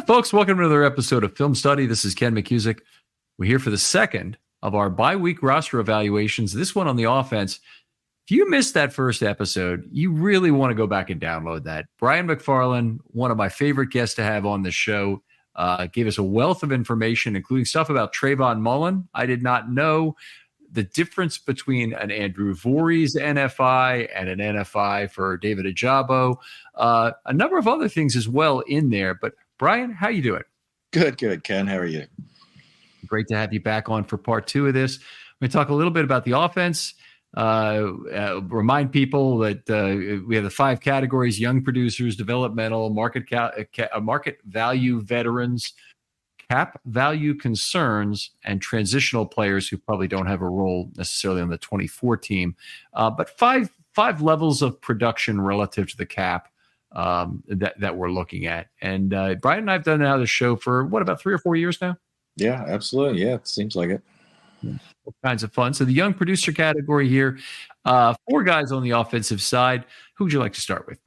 Folks, welcome to another episode of Film Study. This is Ken McCusick. We're here for the second of our bi-week roster evaluations, this one on the offense. If you missed that first episode, you really want to go back and download that. Brian McFarland, one of my favorite guests to have on the show, gave us a wealth of information, including stuff about Trayvon Mullen. I did not know the difference between an Andrew Voorhees NFI and an NFI for David Ajabo. A number of other things as well in there. But Brian, how you doing? Good, Ken. How are you? Great to have you back on for part two of this. We're going to talk a little bit about the offense. Remind people that we have the 5 categories: young producers, developmental, market value veterans, cap value concerns, and transitional players who probably don't have a role necessarily on the 24 team. But five levels of production relative to the cap that we're looking at. And Brian and I have done now this show for about 3 or 4 years now. Yeah, absolutely. Yeah, it seems like it. All kinds of fun. So the young producer category here, 4 guys on the offensive side. Who would you like to start with?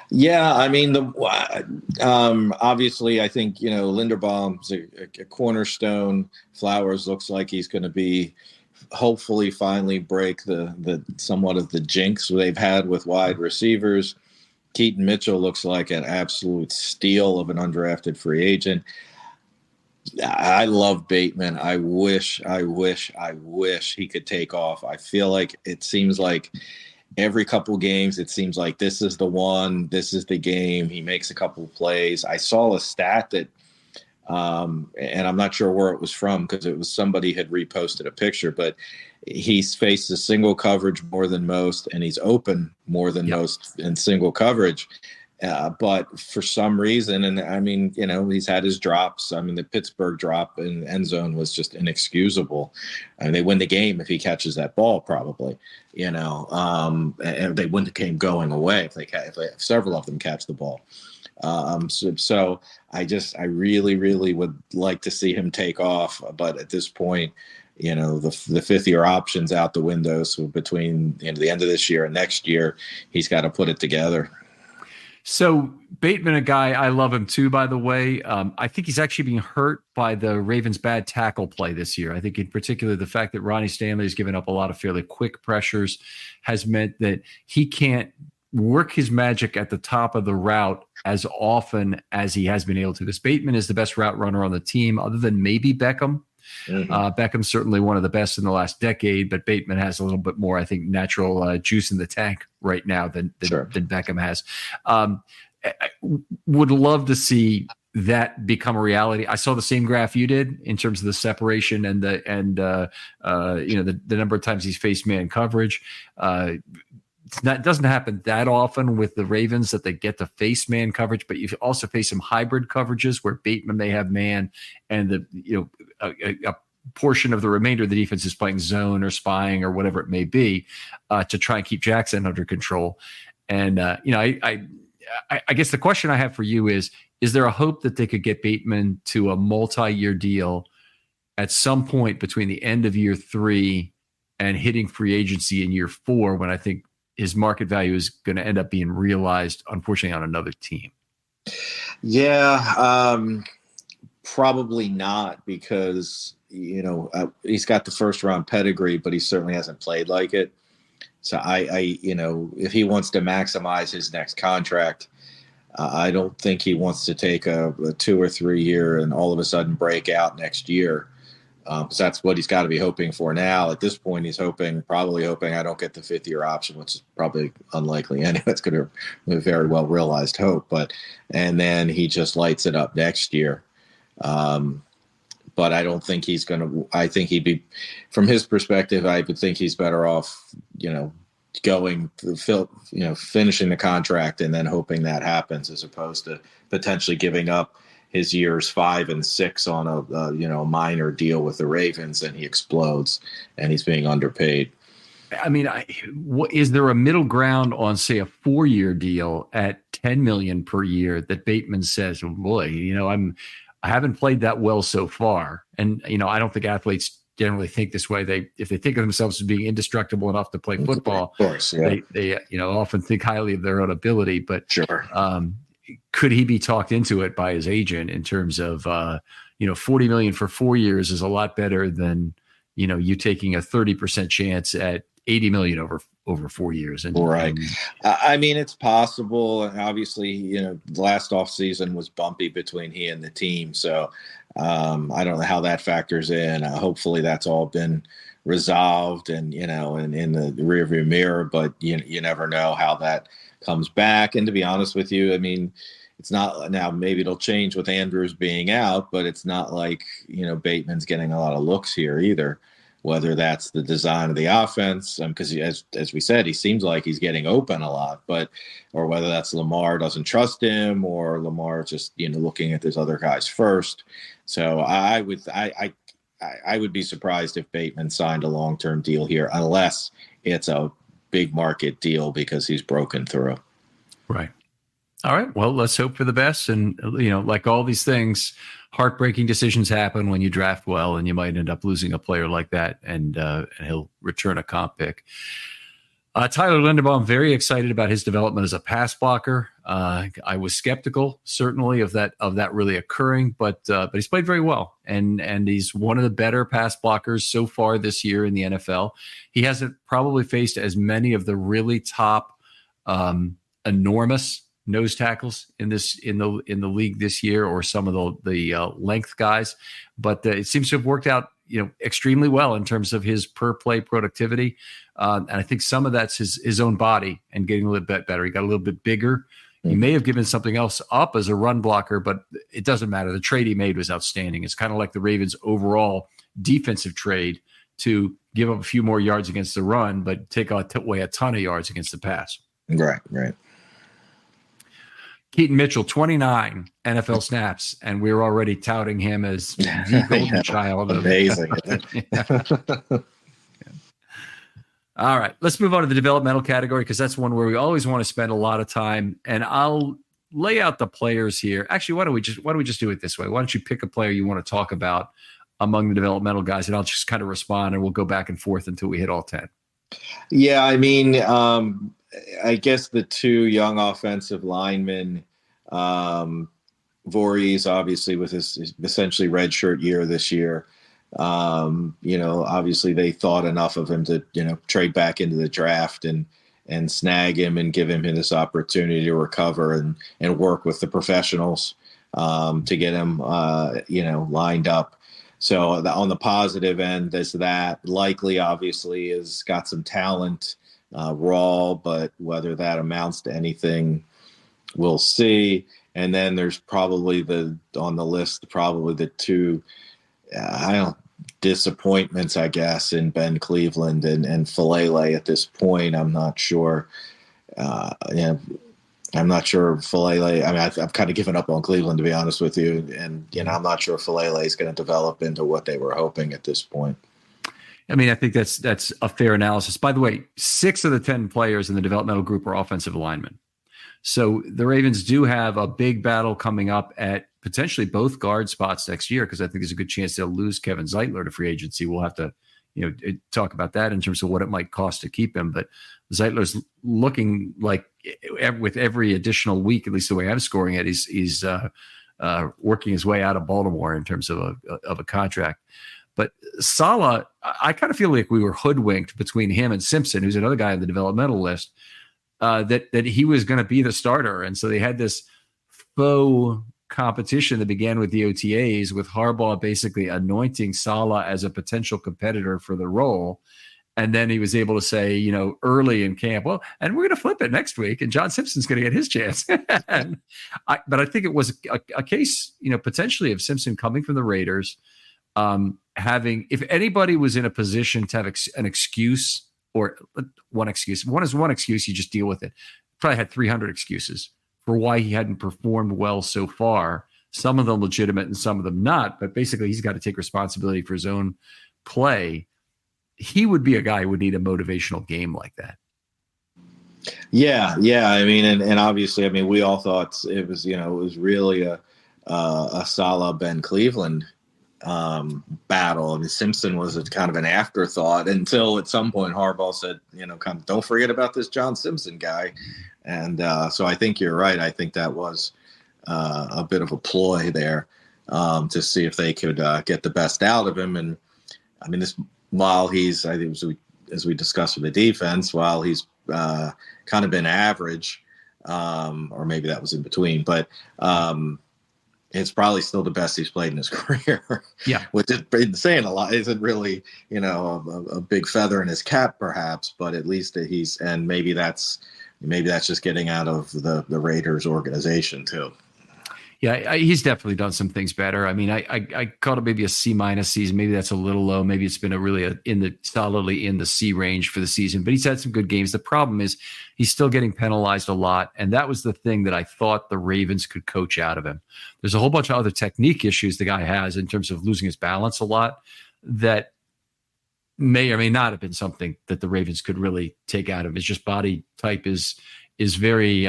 Yeah, I mean, obviously, I think, Linderbaum's a cornerstone. Flowers looks like he's going to be, hopefully, finally break the somewhat of the jinx they've had with wide receivers. Keaton Mitchell looks like an absolute steal of an undrafted free agent. I love Bateman. I wish he could take off. I feel like it seems like every couple games, it seems like this is the one, this is the game. He makes a couple plays. I saw a stat that, and I'm not sure where it was from because it was somebody had reposted a picture, but he's faced a single coverage more than most, and he's open more than most in single coverage. But for some reason, and I mean, he's had his drops. I mean, the Pittsburgh drop in the end zone was just inexcusable. I mean, they win the game if he catches that ball, probably, and they win the game going away if several of them catch the ball. So I really, really would like to see him take off. But at this point, the fifth-year option's out the window. So between the end of this year and next year, he's got to put it together. So Bateman, a guy, I love him too, by the way. I think he's actually being hurt by the Ravens' bad tackle play this year. I think in particular the fact that Ronnie Stanley has given up a lot of fairly quick pressures has meant that he can't work his magic at the top of the route as often as he has been able to. Because Bateman is the best route runner on the team, other than maybe Beckham. Mm-hmm. Beckham's certainly one of the best in the last decade, but Bateman has a little bit more, I think, natural juice in the tank right now than Beckham has. I would love to see that become a reality. I saw the same graph you did in terms of the separation and the number of times he's faced man coverage. It doesn't happen that often with the Ravens that they get to face man coverage, but you also face some hybrid coverages where Bateman may have man and a portion of the remainder of the defense is playing zone or spying or whatever it may be to try and keep Jackson under control. And, I guess the question I have for you is there a hope that they could get Bateman to a multi-year deal at some point between the end of year 3 and hitting free agency in year 4, when I think his market value is going to end up being realized, unfortunately, on another team? Yeah, probably not, because, he's got the first round pedigree, but he certainly hasn't played like it. So if he wants to maximize his next contract, I don't think he wants to take a 2 or 3 year and all of a sudden break out next year. Because that's what he's got to be hoping for now. At this point, he's probably hoping I don't get the 5th-year option, which is probably unlikely anyway. It's going to be a very well realized hope. And then he just lights it up next year. But I don't think he's going to. I think he'd be, from his perspective, I would think he's better off, going, finishing the contract and then hoping that happens, as opposed to potentially giving up his years 5 and 6 on a minor deal with the Ravens, and he explodes and he's being underpaid. I mean, is there a middle ground on, say, a 4-year deal at $10 million per year that Bateman says, oh boy, I haven't played that well so far. And, I don't think athletes generally think this way. If they think of themselves as being indestructible enough to play football, of course, yeah. they often think highly of their own ability. But sure. could he be talked into it by his agent in terms of, $40 million for 4 years is a lot better than, you taking a 30% chance at 80 million over 4 years. And right. I mean, it's possible. And obviously, the last off season was bumpy between he and the team. So I don't know how that factors in. Hopefully that's all been resolved and, in the rearview mirror, but you never know how that comes back. And to be honest with you, I mean, it's not now, maybe it'll change with Andrews being out, but it's not like, Bateman's getting a lot of looks here either, whether that's the design of the offense, because as we said, he seems like he's getting open a lot, or whether that's Lamar doesn't trust him or Lamar just, looking at those other guys first. So I would be surprised if Bateman signed a long-term deal here, unless it's a big market deal because he's broken through. Right. All right. Well, let's hope for the best. And, like all these things, heartbreaking decisions happen when you draft well, and you might end up losing a player like that, and he'll return a comp pick. Tyler Linderbaum, very excited about his development as a pass blocker. I was skeptical, certainly, of that really occurring, but he's played very well, and he's one of the better pass blockers so far this year in the NFL. He hasn't probably faced as many of the really top, enormous nose tackles in the league this year, or some of the length guys, but it seems to have worked out extremely well in terms of his per play productivity, and I think some of that's his own body and getting a little bit better. He got a little bit bigger. He may have given something else up as a run blocker, but it doesn't matter. The trade he made was outstanding. It's kind of like the Ravens' overall defensive trade to give up a few more yards against the run, but take away a ton of yards against the pass. Right. Keaton Mitchell, 29 NFL snaps, and we're already touting him as the golden child. Amazing. Yeah. All right, let's move on to the developmental category, because that's one where we always want to spend a lot of time. And I'll lay out the players here. Actually, why don't we just do it this way? Why don't you pick a player you want to talk about among the developmental guys, and I'll just kind of respond, and we'll go back and forth until we hit all 10. Yeah, I mean, I guess the two young offensive linemen, Voorhees, obviously with his essentially redshirt year this year, obviously they thought enough of him to, trade back into the draft and snag him and give him this opportunity to recover and work with the professionals to get him, lined up. So on the positive end, there's that. Likely, obviously, has got some talent, raw, but whether that amounts to anything, we'll see. And then there's probably on the list, the two, disappointments, I guess, in Ben Cleveland and Filele at this point. I'm not sure. I'm not sure Filele. I mean, I've kind of given up on Cleveland, to be honest with you. And, I'm not sure Filele is going to develop into what they were hoping at this point. I mean, I think that's a fair analysis. By the way, 6 of the 10 players in the developmental group are offensive linemen. So the Ravens do have a big battle coming up at potentially both guard spots next year, because I think there's a good chance they'll lose Kevin Zeitler to free agency. We'll have to, talk about that in terms of what it might cost to keep him. But Zeitler's looking like, with every additional week, at least the way I'm scoring it, he's working his way out of Baltimore in terms of a contract. But Saleh, I kind of feel like we were hoodwinked between him and Simpson, who's another guy on the developmental list, that he was going to be the starter. And so they had this faux competition that began with the OTAs, with Harbaugh basically anointing Saleh as a potential competitor for the role. And then he was able to say, early in camp, well, and we're going to flip it next week, and John Simpson's going to get his chance. But I think it was a case, potentially of Simpson coming from the Raiders, having, if anybody was in a position to have an excuse, or one excuse, one excuse, you just deal with it. Probably had 300 excuses for why he hadn't performed well so far. Some of them legitimate and some of them not, but basically he's got to take responsibility for his own play. He would be a guy who would need a motivational game like that. Yeah. I mean, and obviously, I mean, we all thought it was really a Saleh Ben Cleveland battle. I mean, Simpson was kind of an afterthought until at some point Harbaugh said, don't forget about this John Simpson guy. And so I think you're right. I think that was a bit of a ploy there to see if they could get the best out of him. And I mean, while he's, I think as we discussed with the defense, while he's kind of been average, or maybe that was in between, but it's probably still the best he's played in his career. Yeah. Which is saying a lot. Isn't really, a big feather in his cap, perhaps, but at least and maybe that's just getting out of the Raiders organization too. Yeah, he's definitely done some things better. I mean, I called it maybe a C- season. Maybe that's a little low. Maybe it's been solidly in the C range for the season. But he's had some good games. The problem is he's still getting penalized a lot, and that was the thing that I thought the Ravens could coach out of him. There's a whole bunch of other technique issues the guy has in terms of losing his balance a lot that may or may not have been something that the Ravens could really take out of him. His just body type is very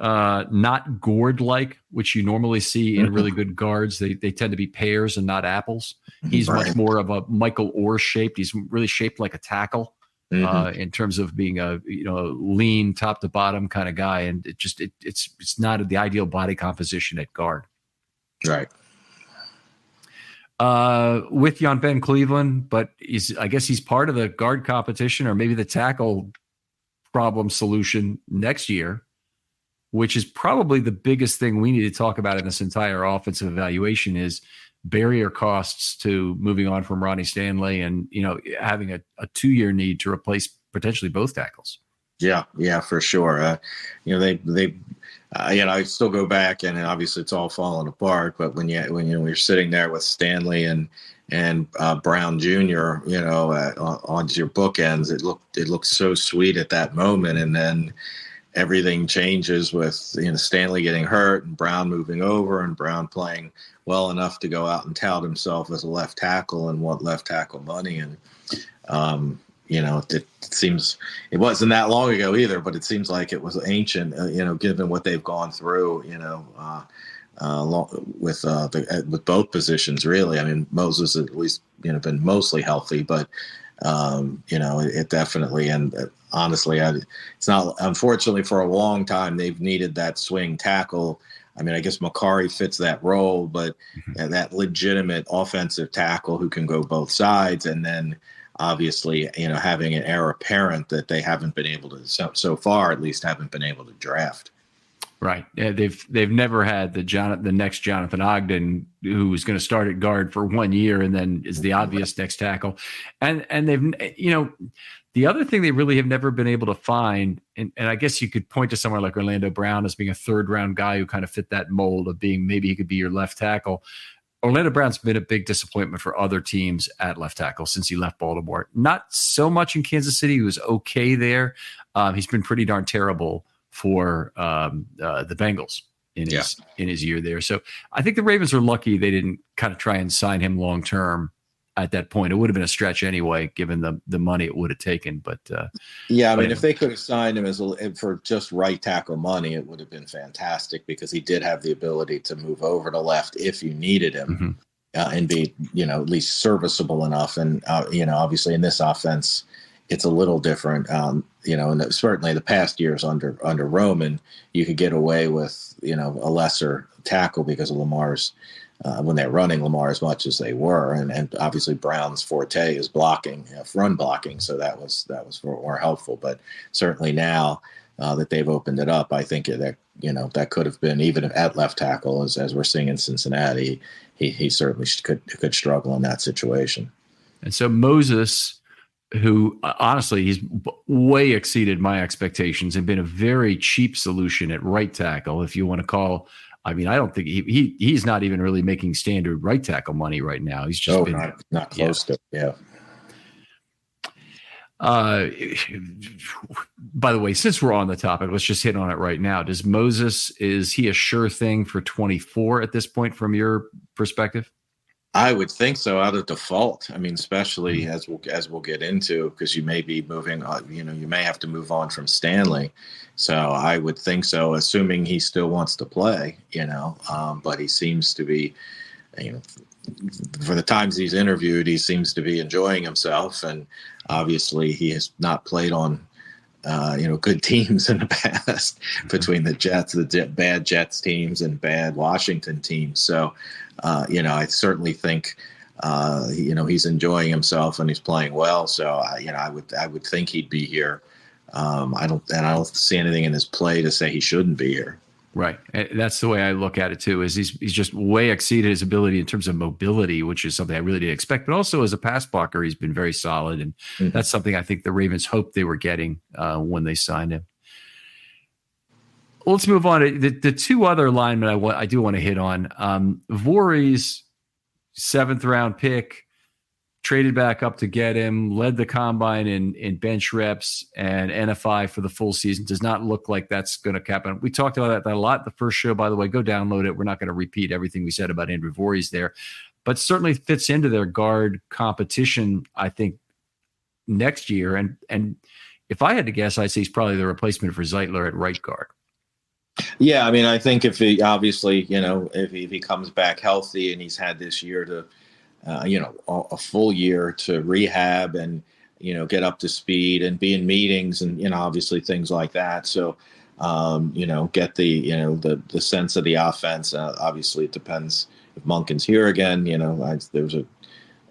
not gourd-like, which you normally see in really good guards. They tend to be pears and not apples. He's much more of a Michael Orr shaped. He's really shaped like a tackle in terms of being a lean top to bottom kind of guy, and it's not the ideal body composition at guard. Right. With Jan Ben Cleveland, but I guess he's part of the guard competition, or maybe the tackle problem solution next year, which is probably the biggest thing we need to talk about in this entire offensive evaluation is barrier costs to moving on from Ronnie Stanley and, having a 2-year need to replace potentially both tackles. Yeah, for sure. I still go back, and obviously it's all falling apart, but when you're sitting there with Stanley and Brown Jr., on your bookends, it looked so sweet at that moment. And then everything changes with Stanley getting hurt and Brown moving over, and Brown playing well enough to go out and tout himself as a left tackle and want left tackle money. And it seems it wasn't that long ago either, but it seems like it was ancient. Given what they've gone through, with both positions, really. I mean, Moses at least been mostly healthy, but it definitely, and honestly, it's not, unfortunately, for a long time they've needed that swing tackle. I mean, I guess Makari fits that role, but that legitimate offensive tackle who can go both sides, and then obviously, having an heir apparent that they haven't been able to, so far at least, haven't been able to draft. Right. Yeah, they've never had the next Jonathan Ogden, who is going to start at guard for 1 year and then is the obvious next tackle. And they've, the other thing they really have never been able to find, and I guess you could point to somewhere like Orlando Brown as being a 3rd-round guy who kind of fit that mold of being, maybe he could be your left tackle. Orlando Brown's been a big disappointment for other teams at left tackle since he left Baltimore. Not so much in Kansas City. He was okay there. He's been pretty darn terrible for the Bengals in his year there. So I think the Ravens are lucky they didn't kind of try and sign him long term at that point. It would have been a stretch anyway, given the money it would have taken. But if they could have signed him for just right tackle money, it would have been fantastic, because he did have the ability to move over to left if you needed him, and be at least serviceable enough. And obviously in this offense, it's a little different. And certainly the past years under Roman, you could get away with a lesser tackle because of Lamar's. When they're running Lamar as much as they were, and obviously Brown's forte is blocking, run blocking, so that was more helpful. But certainly now that they've opened it up, I think that could have been, even at left tackle, as we're seeing in Cincinnati, he certainly could struggle in that situation. And so Moses, who honestly he's way exceeded my expectations and been a very cheap solution at right tackle, if you want to call. I mean, I don't think he's not even really making standard right tackle money right now. He's just not close to. Yeah. By the way, since we're on the topic, let's just hit on it right now. Is he a sure thing for 24 at this point from your perspective? I would think so, out of default. I mean, especially as we'll get into, because you may be moving on, you may have to move on from Stanley. So I would think so, assuming he still wants to play, but he seems to be, for the times he's interviewed, he seems to be enjoying himself. And obviously he has not played on good teams in the past between the Jets, bad Jets teams and bad Washington teams. So, I certainly think, he's enjoying himself and he's playing well. So, I would think he'd be here. I don't see anything in his play to say he shouldn't be here. Right. And that's the way I look at it too, is he's just way exceeded his ability in terms of mobility, which is something I really didn't expect. But also as a pass blocker, he's been very solid. And that's something I think the Ravens hoped they were getting when they signed him. Let's move on. The two other linemen I do want to hit on. Voorhees, 7th round pick, traded back up to get him, led the combine in bench reps and NFI for the full season. Does not look like that's going to happen. We talked about that a lot the first show, by the way. Go download it. We're not going to repeat everything we said about Andrew Voorhees there, but certainly fits into their guard competition, I think, next year. And if I had to guess, I'd say he's probably the replacement for Zeitler at right guard. Yeah, I mean, I think if he obviously, if he comes back healthy and he's had this year to a full year to rehab and, get up to speed and be in meetings and, obviously things like that. So, get the sense of the offense. Obviously it depends if Monken's here again. There was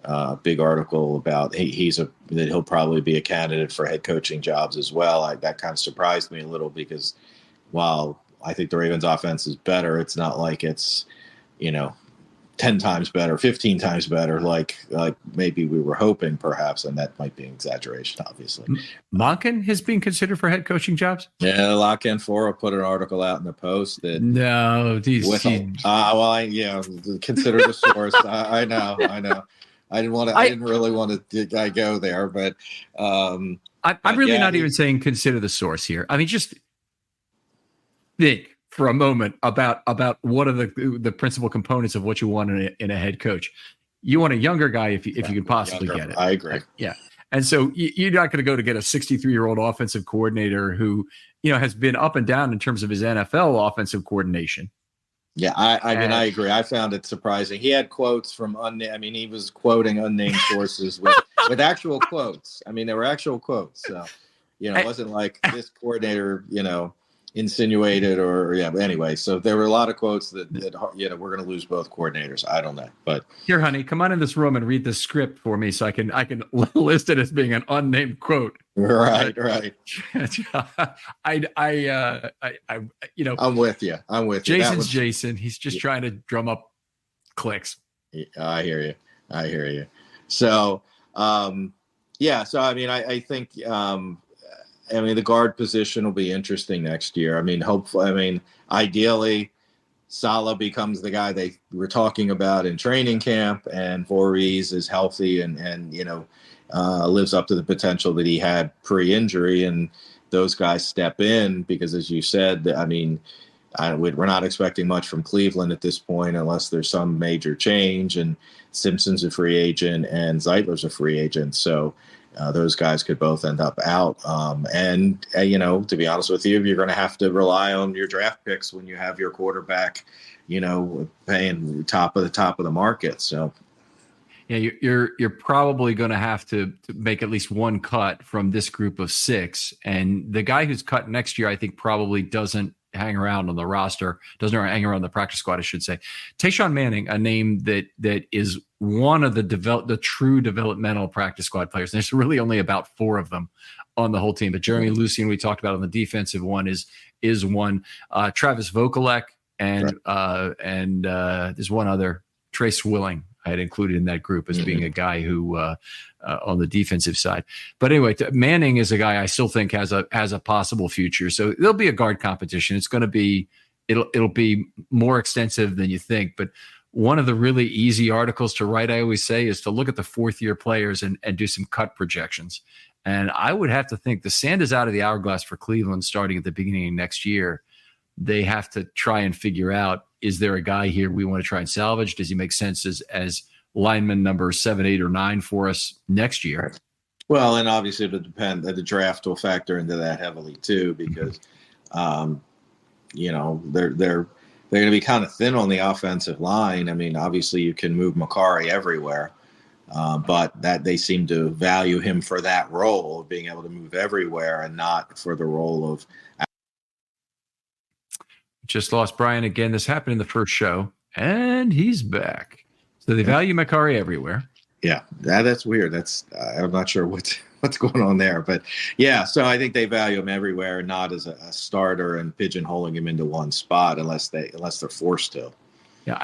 a big article about that he'll probably be a candidate for head coaching jobs as well. That kind of surprised me a little because while I think the Ravens offense is better, it's not like it's, 10 times better, 15 times better, like maybe we were hoping perhaps, and that might be an exaggeration, obviously. Monken has been considered for head coaching jobs? Yeah, Lock-In Fora put an article out in the Post that consider the source. I know. I didn't really want to go there, but I'm really not even saying consider the source here. I mean, just think for a moment about what are the principal components of what you want in a head coach. You want a younger guy if you can possibly get it. I agree. Yeah. And so you're not going to go to get a 63-year-old offensive coordinator who, has been up and down in terms of his NFL offensive coordination. Yeah, I mean, I agree. I found it surprising. He had quotes from he was quoting unnamed sources with actual quotes. I mean, there were actual quotes. So, it wasn't like this coordinator, insinuated but anyway, so there were a lot of quotes that we're going to lose both coordinators. I don't know, but here, honey, come on in this room and read the script for me so I can list it as being an unnamed quote. Right. I'm with you. Jason's Jason. He's just trying to drum up clicks. I hear you. So, so I mean, I think the guard position will be interesting next year. I mean, hopefully, ideally, Saleh becomes the guy they were talking about in training camp, and Voorhees is healthy and lives up to the potential that he had pre-injury, and those guys step in because, as you said, we're not expecting much from Cleveland at this point unless there's some major change, and Simpson's a free agent and Zeitler's a free agent. So those guys could both end up out. To be honest with you, you're going to have to rely on your draft picks when you have your quarterback, paying top of the market. So, yeah, you're probably going to have to make at least one cut from this group of 6. And the guy who's cut next year, I think, probably doesn't hang around on the roster, doesn't hang around the practice squad, I should say. Tayshaun Manning, a name that is one of the true developmental practice squad players. There's really only about 4 of them on the whole team. But Jeremy Lucien, we talked about on the defensive one, is one. Travis Vokalek and there's one other, Trace Willing, I had included in that group as being a guy who on the defensive side. But anyway, Manning is a guy I still think has a possible future. So there'll be a guard competition. It's going to be it'll be more extensive than you think. But one of the really easy articles to write, I always say, is to look at the 4th-year players and do some cut projections. And I would have to think the sand is out of the hourglass for Cleveland starting at the beginning of next year. They have to try and figure out, is there a guy here we want to try and salvage? Does he make sense as lineman number 7, 8, or 9 for us next year? Well, and obviously it would depend. The draft will factor into that heavily too, because they're going to be kind of thin on the offensive line. I mean, obviously you can move Makari everywhere. but that they seem to value him for that role of being able to move everywhere and not for the role of. Just lost Brian again. This happened in the first show, and he's back. So they value Macari everywhere. Yeah, that's weird. That's I'm not sure what's going on there, but yeah. So I think they value him everywhere, not as a starter and pigeonholing him into one spot unless they're forced to. Yeah,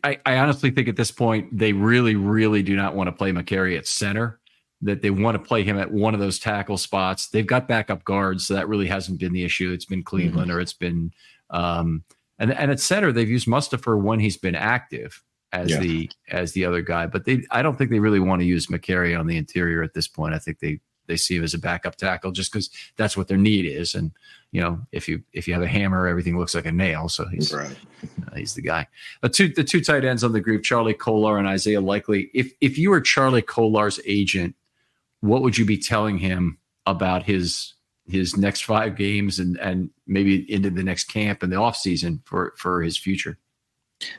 I honestly think at this point they really, really do not want to play Macari at center. That they want to play him at one of those tackle spots. They've got backup guards, so that really hasn't been the issue. It's been Cleveland or it's been and at center they've used Mustafa when he's been active as the other guy. But I don't think they really want to use Macari on the interior at this point. I think they see him as a backup tackle just because that's what their need is. And if you have a hammer, everything looks like a nail. So he's the guy. The two tight ends on the group, Charlie Kolar and Isaiah Likely. If you were Charlie Kolar's agent, what would you be telling him about his next 5 games and maybe into the next camp and the offseason for his future?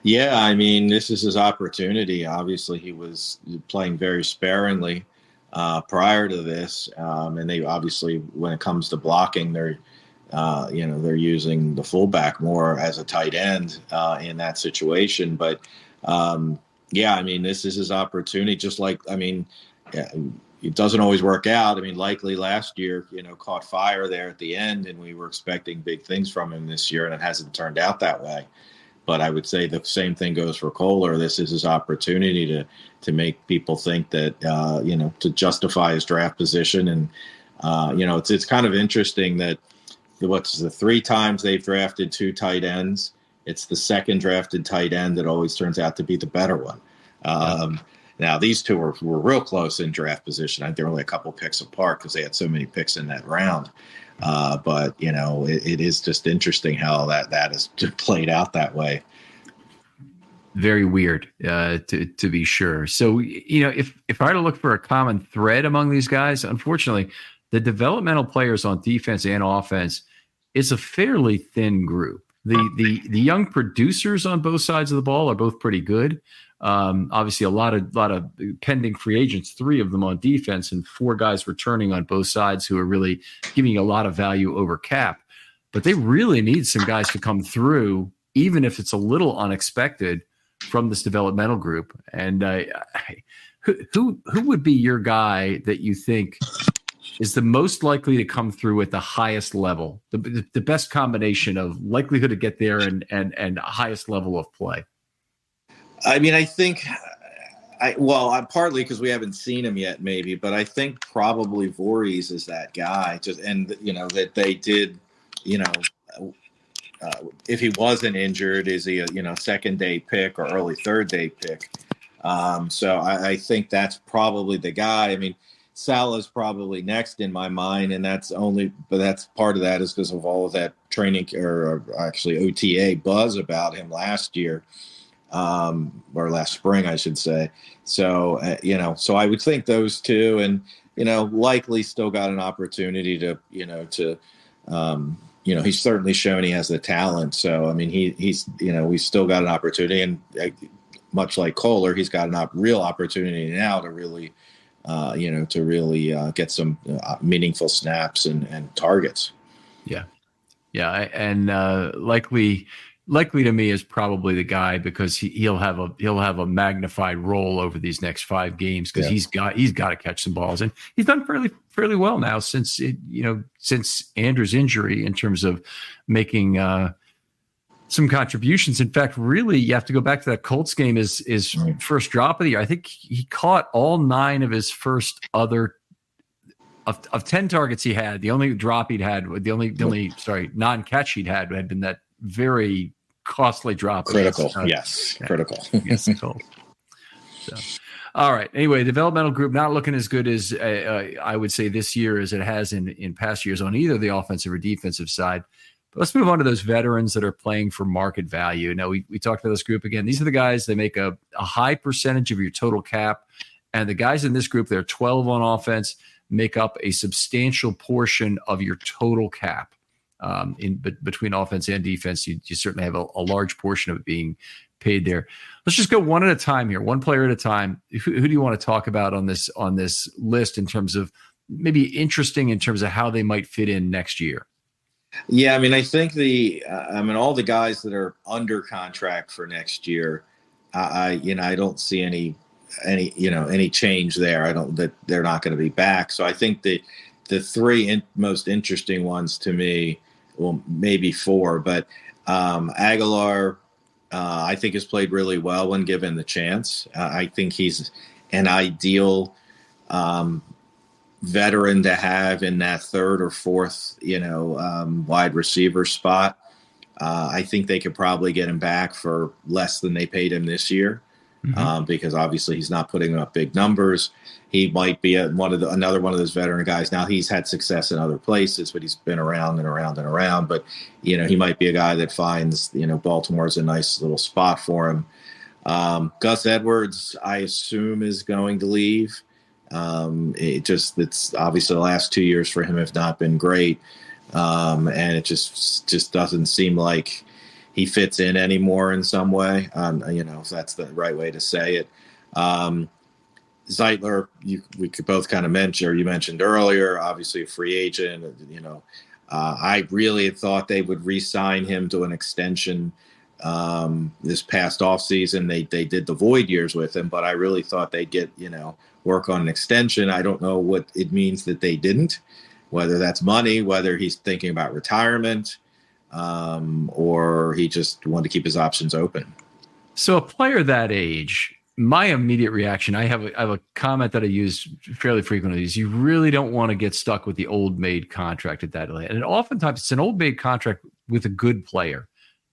Yeah, I mean, this is his opportunity. Obviously, he was playing very sparingly prior to this, and they obviously, when it comes to blocking, they're using the fullback more as a tight end in that situation. But I mean, this is his opportunity. Just like, I mean, it doesn't always work out. I mean, Likely last year, caught fire there at the end, and we were expecting big things from him this year, and it hasn't turned out that way. But I would say the same thing goes for Kolar. This is his opportunity to make people think that, to justify his draft position. And, it's kind of interesting that what's the 3 times they've drafted 2 tight ends. It's the second drafted tight end that always turns out to be the better one. Now, these two were real close in draft position. I think they're only a couple picks apart because they had so many picks in that round. But it is just interesting how that has played out that way. Very weird, to be sure. So, if I had to look for a common thread among these guys, unfortunately, the developmental players on defense and offense is a fairly thin group. The young producers on both sides of the ball are both pretty good. Obviously, a lot of pending free agents, 3 of them on defense, and 4 guys returning on both sides who are really giving you a lot of value over cap. But they really need some guys to come through, even if it's a little unexpected, from this developmental group. And who would be your guy that you think is the most likely to come through at the highest level, the best combination of likelihood to get there and highest level of play? I mean, I think, I'm partly because we haven't seen him yet, maybe, but I think probably Voorhees is that guy. That they did, if he wasn't injured, is he a second day pick or early third day pick? So I think that's probably the guy. I mean, Salah's probably next in my mind, and that's part of that is because of all of that training or actually OTA buzz about him last year. Or last spring, I should say. So, so I would think those two, and, Likely still got an opportunity to he's certainly shown he has the talent. So, I mean, he's we've still got an opportunity, and much like Kolar, he's got a real opportunity now to really, get some meaningful snaps and targets. Yeah. Yeah. And Likely to me is probably the guy because he'll have a magnified role over these next 5 games because he's got to catch some balls, and he's done fairly well now since Andrew's injury in terms of making some contributions. In fact, really, you have to go back to that Colts game. His first drop of the year. I think he caught all 9 of his first other. Of 10 targets he had, the only drop he'd had, the only non-catch he'd had been that very costly drop. Critical. Critical. Yes, cool. So, all right. Anyway, developmental group not looking as good as I would say this year as it has in past years on either the offensive or defensive side. But let's move on to those veterans that are playing for market value. Now, we talked about this group again. These are the guys that make a high percentage of your total cap. And the guys in this group, they're 12 on offense, make up a substantial portion of your total cap. between offense and defense. You certainly have a large portion of it being paid there. Let's just go one at a time here, one player at a time. Who do you want to talk about on this list in terms of maybe interesting in terms of how they might fit in next year? Yeah, I mean, I think all the guys that are under contract for next year, I don't see any change there. That they're not going to be back. So I think the three most interesting ones to me, well, maybe four, but Aguilar, I think has played really well when given the chance. I think he's an ideal veteran to have in that third or fourth, wide receiver spot. I think they could probably get him back for less than they paid him this year, because obviously he's not putting up big numbers. He might be another one of those veteran guys. Now he's had success in other places, but he's been around and around and around. But he might be a guy that finds Baltimore's a nice little spot for him. Gus Edwards, I assume, is going to leave. It's obviously the last 2 years for him have not been great. And it just doesn't seem like he fits in anymore in some way. If that's the right way to say it. Zeitler, we could both kind of mention, or you mentioned earlier, obviously a free agent. I really thought they would re-sign him to an extension this past offseason. They did the void years with him, but I really thought they'd get, work on an extension. I don't know what it means that they didn't, whether that's money, whether he's thinking about retirement, or he just wanted to keep his options open. So a player that age, my immediate reaction, I have a comment that I use fairly frequently, is you really don't want to get stuck with the old maid contract at that late. And oftentimes it's an old maid contract with a good player.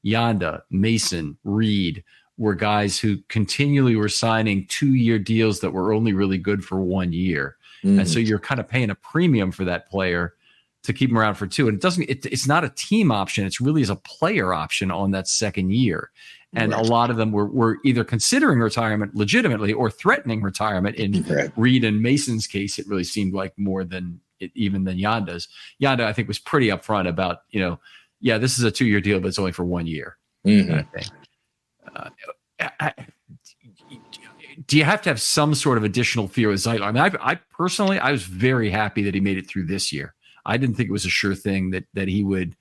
Yanda, Mason, Reed were guys who continually were signing 2-year deals that were only really good for 1 year. Mm-hmm. And so you're kind of paying a premium for that player to keep him around for 2. And it's not a team option. It's really as a player option on that second year. And right. A lot of them were either considering retirement legitimately or threatening retirement. In right. Reed and Mason's case, it really seemed like more than even than Yanda's. Yanda, I think, was pretty upfront about, this is a 2-year deal, but it's only for 1 year. Mm-hmm. Kind of thing. Do you have to have some sort of additional fear with Zeitler? I mean, I personally, I was very happy that he made it through this year. I didn't think it was a sure thing that he would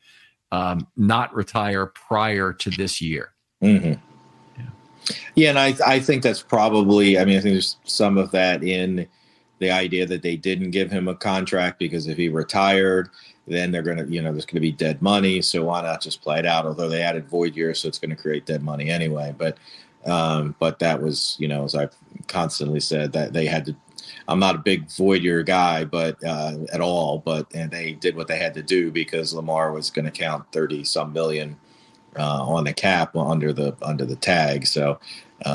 not retire prior to this year. Mm-hmm. Yeah, and I think that's probably, I think there's some of that in the idea that they didn't give him a contract because if he retired, then they're going to, there's going to be dead money. So why not just play it out? Although they added void years, so it's going to create dead money anyway. But that was, as I've constantly said, that they had to. I'm not a big void year guy, but at all. And they did what they had to do because Lamar was going to count 30-some million on the cap under the tag. So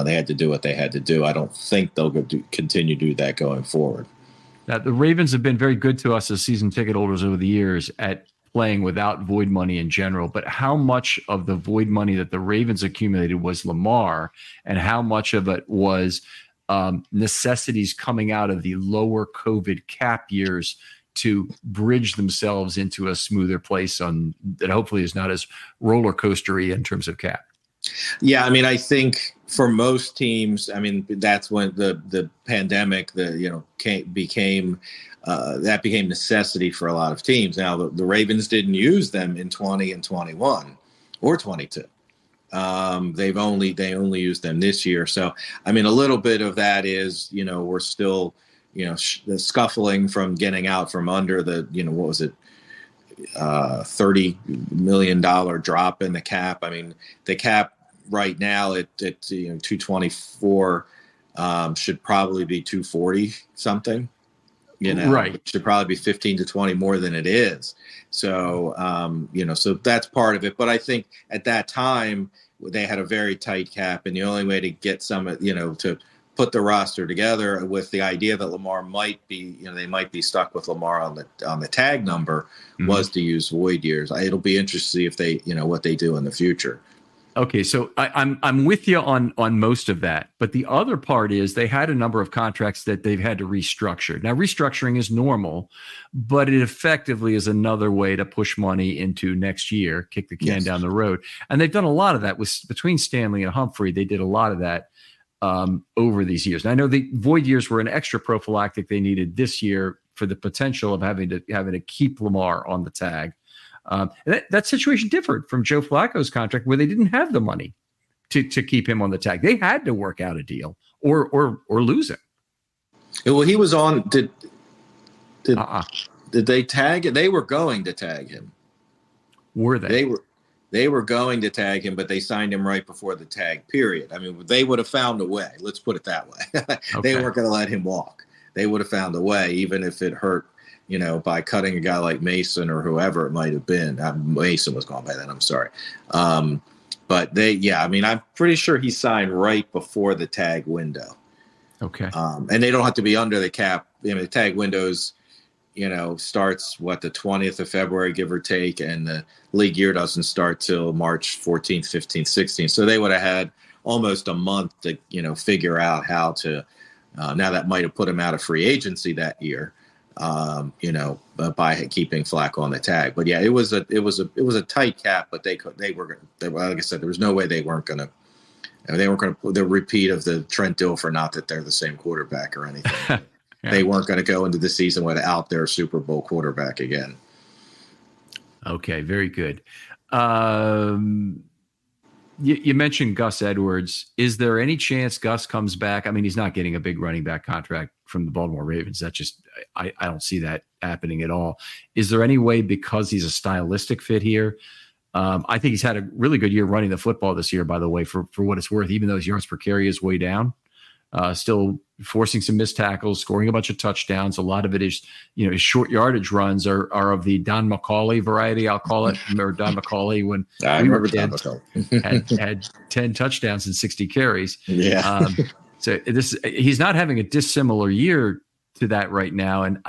they had to do what they had to do. I don't think they'll continue to do that going forward. Now, the Ravens have been very good to us as season ticket holders over the years at playing without void money in general. But how much of the void money that the Ravens accumulated was Lamar, and how much of it was necessities coming out of the lower COVID cap years to bridge themselves into a smoother place that hopefully is not as roller coastery in terms of cap? Yeah, I think for most teams, that's when the pandemic, became necessity for a lot of teams. Now, the Ravens didn't use them in 20 and 21 or 22. They only used them this year. So, a little bit of that is, we're still, the scuffling from getting out from under the, what was it? $30 million drop in the cap. The cap right now at 224 should probably be 240 something. Right. It should probably be 15 to 20 more than it is. So, so that's part of it. But I think at that time they had a very tight cap, and the only way to get some, to put the roster together with the idea that Lamar might be, they might be stuck with Lamar on the tag number, was to use void years. It'll be interesting to see if they, what they do in the future. Okay, so I'm with you on most of that, but the other part is they had a number of contracts that they've had to restructure. Now, restructuring is normal, but it effectively is another way to push money into next year, kick the can Yes. down the road, and they've done a lot of that with between Stanley and Humphrey. They did a lot of that over these years. And I know the void years were an extra prophylactic they needed this year for the potential of having to keep Lamar on the tag. That situation differed from Joe Flacco's contract, where they didn't have the money to keep him on the tag. They had to work out a deal or lose him. Well, he was on. Did Uh-uh. did they tag it? They were going to tag him. Were they? They were going to tag him, but they signed him right before the tag period. I mean, they would have found a way. Let's put it that way. They weren't going to let him walk. They would have found a way, even if it hurt, by cutting a guy like Mason or whoever it might have been. Mason was gone by then. I'm sorry. But I'm pretty sure he signed right before the tag window. Okay. And they don't have to be under the cap. The tag windows, starts the 20th of February, give or take, and the league year doesn't start till March 14th, 15th, 16th. So they would have had almost a month to, figure out how to. Now that might have put him out of free agency that year, by keeping Flacco on the tag. But yeah, it was a tight cap. But they were like I said, there was no way they weren't going to. They weren't going to put the repeat of the Trent Dilfer. Not that they're the same quarterback or anything. Yeah. They weren't going to go into the season without their Super Bowl quarterback again. Okay, very good. You mentioned Gus Edwards. Is there any chance Gus comes back? I mean, he's not getting a big running back contract from the Baltimore Ravens. That just I don't see that happening at all. Is there any way, because he's a stylistic fit here? I think he's had a really good year running the football this year, by the way, for what it's worth, even though his yards per carry is way down. Still forcing some missed tackles, scoring a bunch of touchdowns. A lot of it is, his short yardage runs are of the Don McCauley variety, I'll call it. Remember Don McCauley when I remember Don McCauley had 10 touchdowns and 60 carries. Yeah. So he's not having a dissimilar year to that right now, and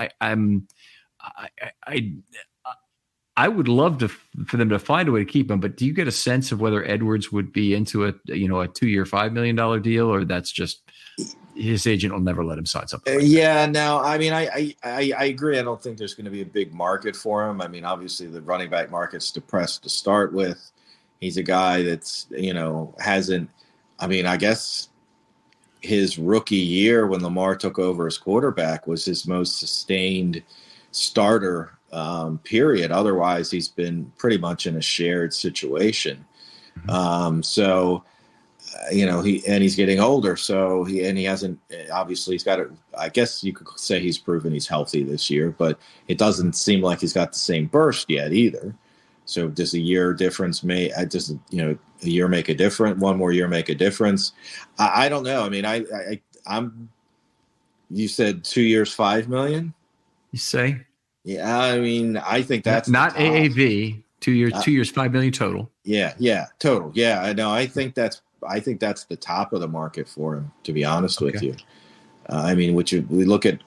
I would love for them to find a way to keep him. But do you get a sense of whether Edwards would be into a 2-year, $5 million deal, or that's just his agent will never let him sign something? No, I mean, I agree. I don't think there's going to be a big market for him. I mean, obviously the running back market's depressed to start with. He's a guy that's, hasn't, I guess his rookie year when Lamar took over as quarterback was his most sustained starter period. Otherwise, he's been pretty much in a shared situation. He's getting older. So he hasn't, obviously he's got I guess you could say he's proven he's healthy this year, but it doesn't seem like he's got the same burst yet either. So does a year difference a year make a difference? One more year make a difference? I don't know. I mean, I'm, you said 2 years, $5 million. You say? Yeah, I mean, I think that's not AAV. 2 years, $5 million total. Yeah, total. Yeah, I know. I think that's the top of the market for him, to be honest with you. We look at,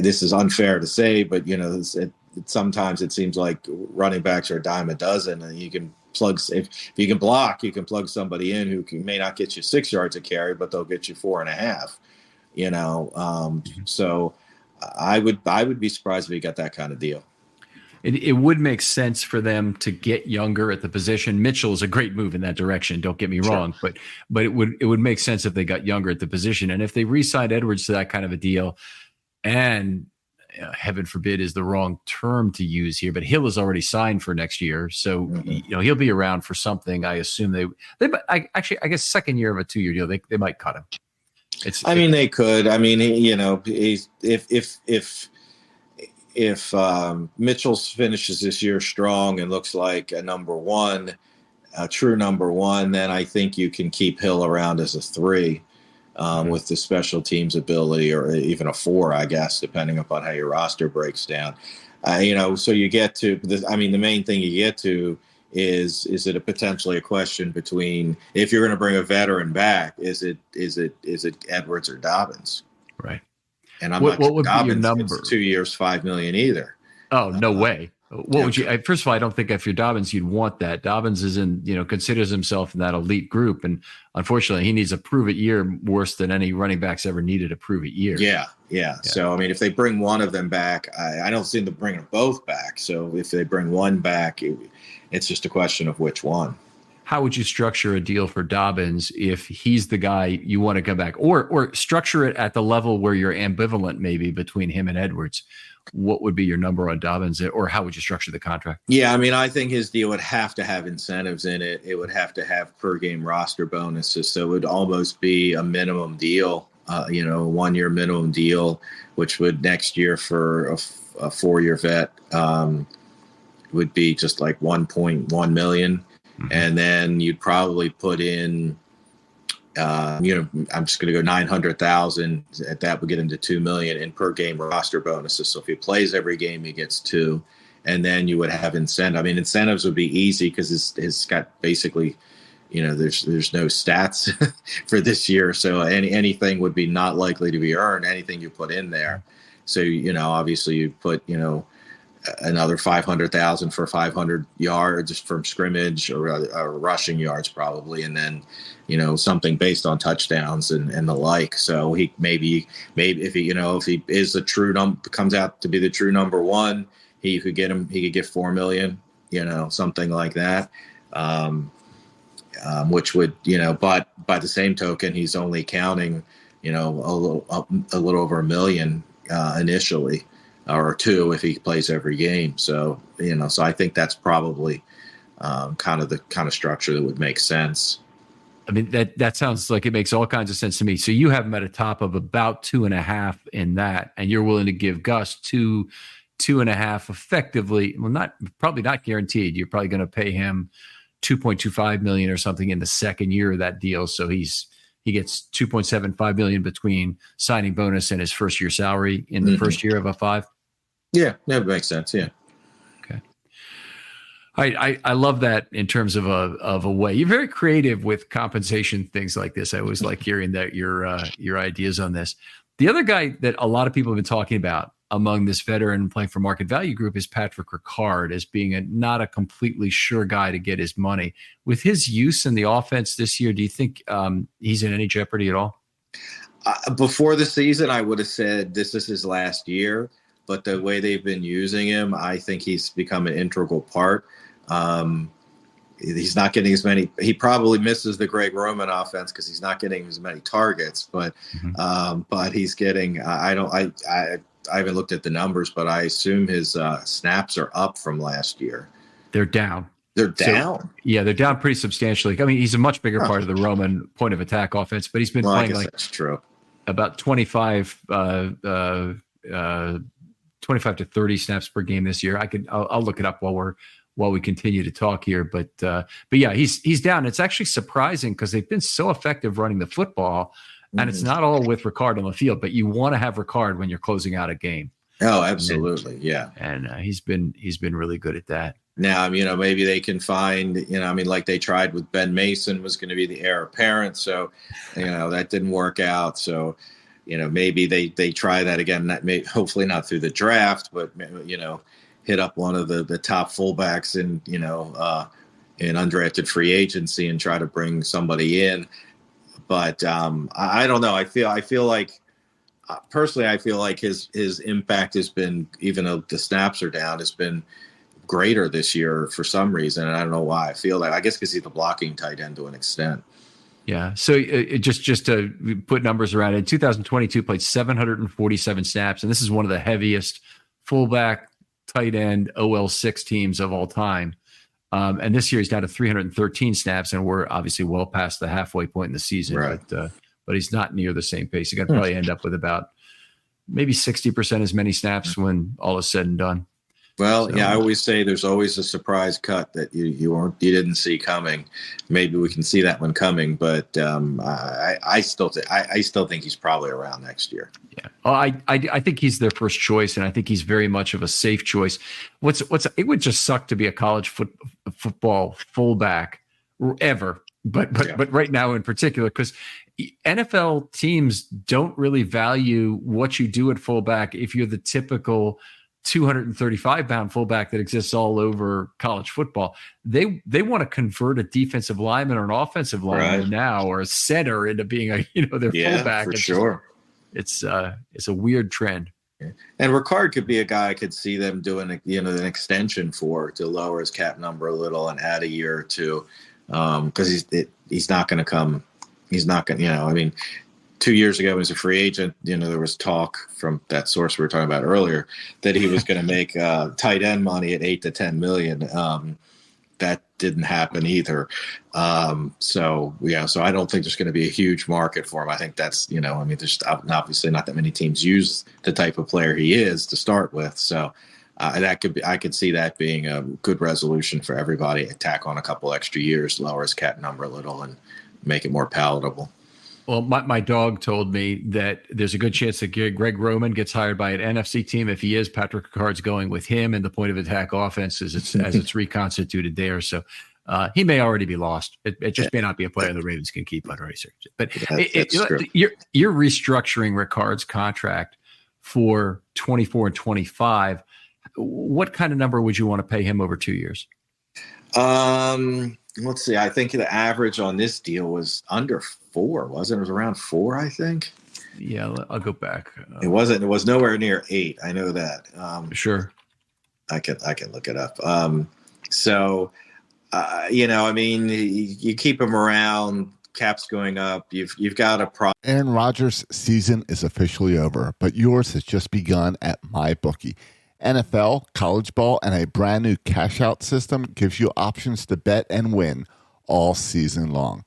this is unfair to say, but sometimes it seems like running backs are a dime a dozen, and you can plug, if you can block, you can plug somebody in who may not get you 6 yards a carry, but they'll get you 4.5. So I would be surprised if he got that kind of deal. It would make sense for them to get younger at the position. Mitchell is a great move in that direction. Don't get me wrong, but it would make sense if they got younger at the position. And if they re-signed Edwards to that kind of a deal, and heaven forbid is the wrong term to use here, but Hill is already signed for next year, so he'll be around for something. I assume I guess second year of a 2-year deal, they might cut him. They could. I mean, if Mitchell finishes this year strong and looks like a true number one, then I think you can keep Hill around as a 3 with the special teams ability, or even a 4, I guess, depending upon how your roster breaks down. So you get to this. I mean, the main thing you get to is it a potentially a question between, if you're going to bring a veteran back, is it Edwards or Dobbins? Right. And I'm what not would Dobbins be your number? 2 years, $5 million either. Oh, no way. What would you? First of all, I don't think if you're Dobbins, you'd want that. Dobbins is considers himself in that elite group, and unfortunately, he needs a prove it year worse than any running backs ever needed a prove it year. Yeah. So I mean, if they bring one of them back, I don't see them bringing them both back. So if they bring one back, it's just a question of which one. How would you structure a deal for Dobbins if he's the guy you want to come back, or structure it at the level where you're ambivalent maybe between him and Edwards? What would be your number on Dobbins, or how would you structure the contract? Yeah, I mean, I think his deal would have to have incentives in it. It would have to have per game roster bonuses. So it would almost be a minimum deal, 1 year minimum deal, which would next year for a 4-year vet would be just like 1.1 million. Mm-hmm. And then you'd probably put in, I'm just going to go 900,000. That would get into 2 million in per game roster bonuses. So if he plays every game, he gets 2, and then you would have incentive. I mean, incentives would be easy because it's got basically, there's no stats for this year. So anything would be not likely to be earned. Anything you put in there. So obviously you put another 500,000 for 500 yards from scrimmage or rushing yards probably, and then something based on touchdowns and the like. So he maybe if he if he is the true comes out to be the true number one, he could get 4 million, something like that, which would but by the same token he's only counting a little over 1 million initially, or 2 if he plays every game. So so I think that's probably kind of structure that would make sense. I mean, that sounds like it makes all kinds of sense to me. So you have him at a top of about 2.5 in that, and you're willing to give Gus 2.5 effectively. Well, probably not guaranteed. You're probably going to pay him $2.25 million or something in the second year of that deal. So he gets $2.75 million between signing bonus and his first year salary in the first year of a 5. Yeah, that makes sense. Yeah. Okay. I love that in terms of a way. You're very creative with compensation things like this. I always like hearing that your ideas on this. The other guy that a lot of people have been talking about among this veteran playing for market value group is Patrick Ricard as being not a completely sure guy to get his money. With his use in the offense this year, do you think he's in any jeopardy at all? Before the season, I would have said this is his last year. But the way they've been using him, I think he's become an integral part. He's not getting as many. He probably misses the Greg Roman offense because he's not getting as many targets. But he's getting. I haven't looked at the numbers, but I assume his snaps are up from last year. They're down. They're down. So, yeah, they're down pretty substantially. I mean, he's a much bigger part of the Roman point of attack offense, but he's been playing that's true. About 25 to 30 snaps per game this year. I'll look it up while we continue to talk here. But yeah, he's down. It's actually surprising because they've been so effective running the football, and it's not all with Ricard on the field, but you want to have Ricard when you're closing out a game. Oh, absolutely. Yeah. And he's been really good at that. Now, maybe they can find, like they tried with Ben Mason was going to be the heir apparent. So, that didn't work out. So, maybe they try that again. That may hopefully not through the draft, but hit up one of the top fullbacks in undrafted free agency and try to bring somebody in. But I don't know. I feel like personally, I feel like his impact has been, even though the snaps are down, has been greater this year for some reason, and I don't know why. I feel like, I guess because he's the blocking tight end to an extent. Yeah. So just to put numbers around it, in 2022 played 747 snaps, and this is one of the heaviest fullback, tight end, OL6 teams of all time. And this year he's down to 313 snaps, and we're obviously well past the halfway point in the season. Right. But he's not near the same pace. He's going to probably end up with about maybe 60% as many snaps when all is said and done. Well, I always say there's always a surprise cut that you didn't see coming. Maybe we can see that one coming, but I still think he's probably around next year. Yeah, I think he's their first choice, and I think he's very much of a safe choice. It would just suck to be a college football fullback ever, but right now in particular, because NFL teams don't really value what you do at fullback if you're the typical 235-pound fullback that exists all over college football. They want to convert a defensive lineman or an offensive lineman now, or a center, into being their fullback. For sure. It's a weird trend. And Ricard could be a guy I could see them doing, an extension to lower his cap number a little and add a year or two, because he's not going to come. He's not going to, 2 years ago, when he was a free agent, there was talk from that source we were talking about earlier that he was going to make tight end money at $8 to $10 million. That didn't happen either. So I don't think there's going to be a huge market for him. I think that's, there's obviously not that many teams use the type of player he is to start with. So I could see that being a good resolution for everybody. Tack on a couple extra years, lower his cap number a little, and make it more palatable. Well, my dog told me that there's a good chance that Greg Roman gets hired by an NFC team. If he is, Patrick Ricard's going with him and the point of attack offense as it's reconstituted there. So he may already be lost. It just may not be a player the Ravens can keep under research. But you're restructuring Ricard's contract for 24 and 25. What kind of number would you want to pay him over 2 years? Let's see. I think the average on this deal was under 4, wasn't it? It was around 4, I think. Yeah, I'll go back. It wasn't. It was nowhere near 8. I know that. Sure. I can look it up. You keep him around. Cap's going up. You've got a problem. Aaron Rodgers' season is officially over, but yours has just begun at MyBookie. NFL, college ball, and a brand new cash-out system gives you options to bet and win all season long.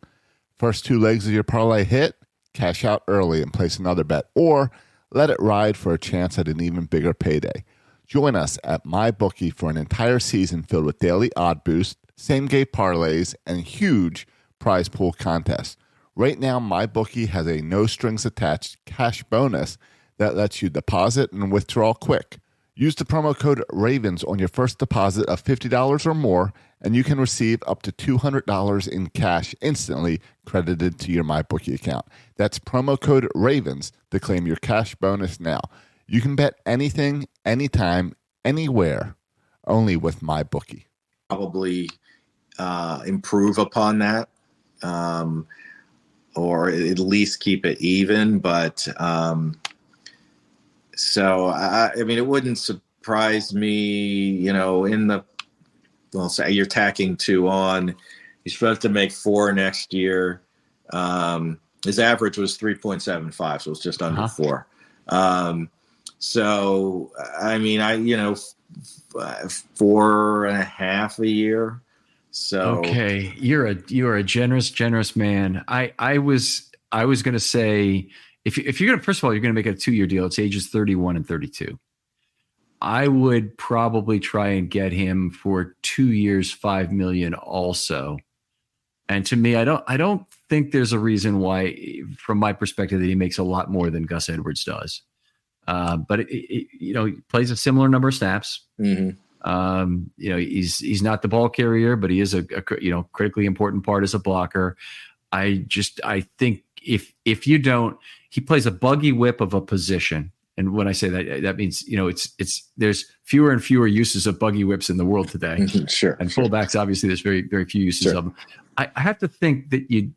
First 2 legs of your parlay hit, cash out early and place another bet, or let it ride for a chance at an even bigger payday. Join us at MyBookie for an entire season filled with daily odd boost, same-game parlays, and huge prize pool contests. Right now, MyBookie has a no-strings-attached cash bonus that lets you deposit and withdraw quick. Use the promo code RAVENS on your first deposit of $50 or more, and you can receive up to $200 in cash instantly credited to your MyBookie account. That's promo code RAVENS to claim your cash bonus now. You can bet anything, anytime, anywhere, only with MyBookie. Probably improve upon that, or at least keep it even, but so, it wouldn't surprise me, say you're tacking 2 on. He's supposed to make 4 next year. His average was 3.75, so it's just under 4. 4.5 a year. So okay, you are a generous man. I was going to say, if you're going to, first of all, you're going to make it a 2-year deal. It's ages 31 and 32. I would probably try and get him for 2 years, $5 million also. And to me, I don't think there's a reason why, from my perspective, that he makes a lot more than Gus Edwards does. But he plays a similar number of snaps. Mm-hmm. He's not the ball carrier, but he is a critically important part as a blocker. I think if you don't, he plays a buggy whip of a position. And when I say that means, it's there's fewer and fewer uses of buggy whips in the world today. Sure. And fullbacks, obviously, there's very, very few uses of them. I have to think that you'd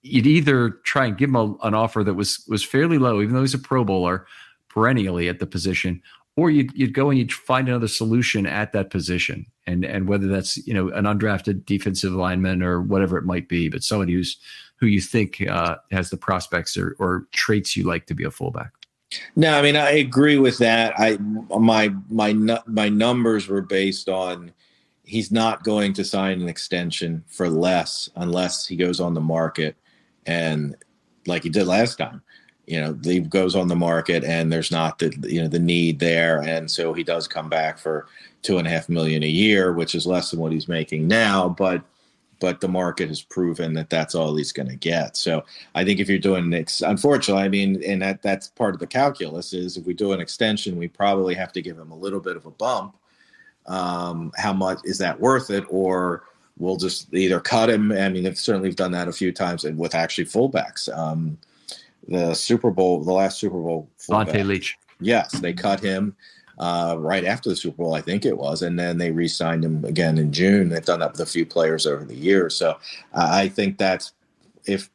either try and give him an offer that was fairly low, even though he's a Pro Bowler perennially at the position, or you'd go and you'd find another solution at that position. And whether that's, an undrafted defensive lineman or whatever it might be, but somebody who you think has the prospects or traits you like to be a fullback. No, I agree with that. My numbers were based on he's not going to sign an extension for less unless he goes on the market, and like he did last time, he goes on the market and there's not the need there, and so he does come back for $2.5 million a year, which is less than what he's making now, but the market has proven that that's all he's going to get. So I think if you're doing unfortunately, and that's part of the calculus is if we do an extension, we probably have to give him a little bit of a bump. How much is that worth it? Or we'll just either cut him. We've done that a few times and with actually fullbacks. The last Super Bowl fullback, Vontae Leach. Yes, they cut him. right after the Super Bowl, I think it was, and then they re-signed him again in June. They've done that with a few players over the years. So I think that's if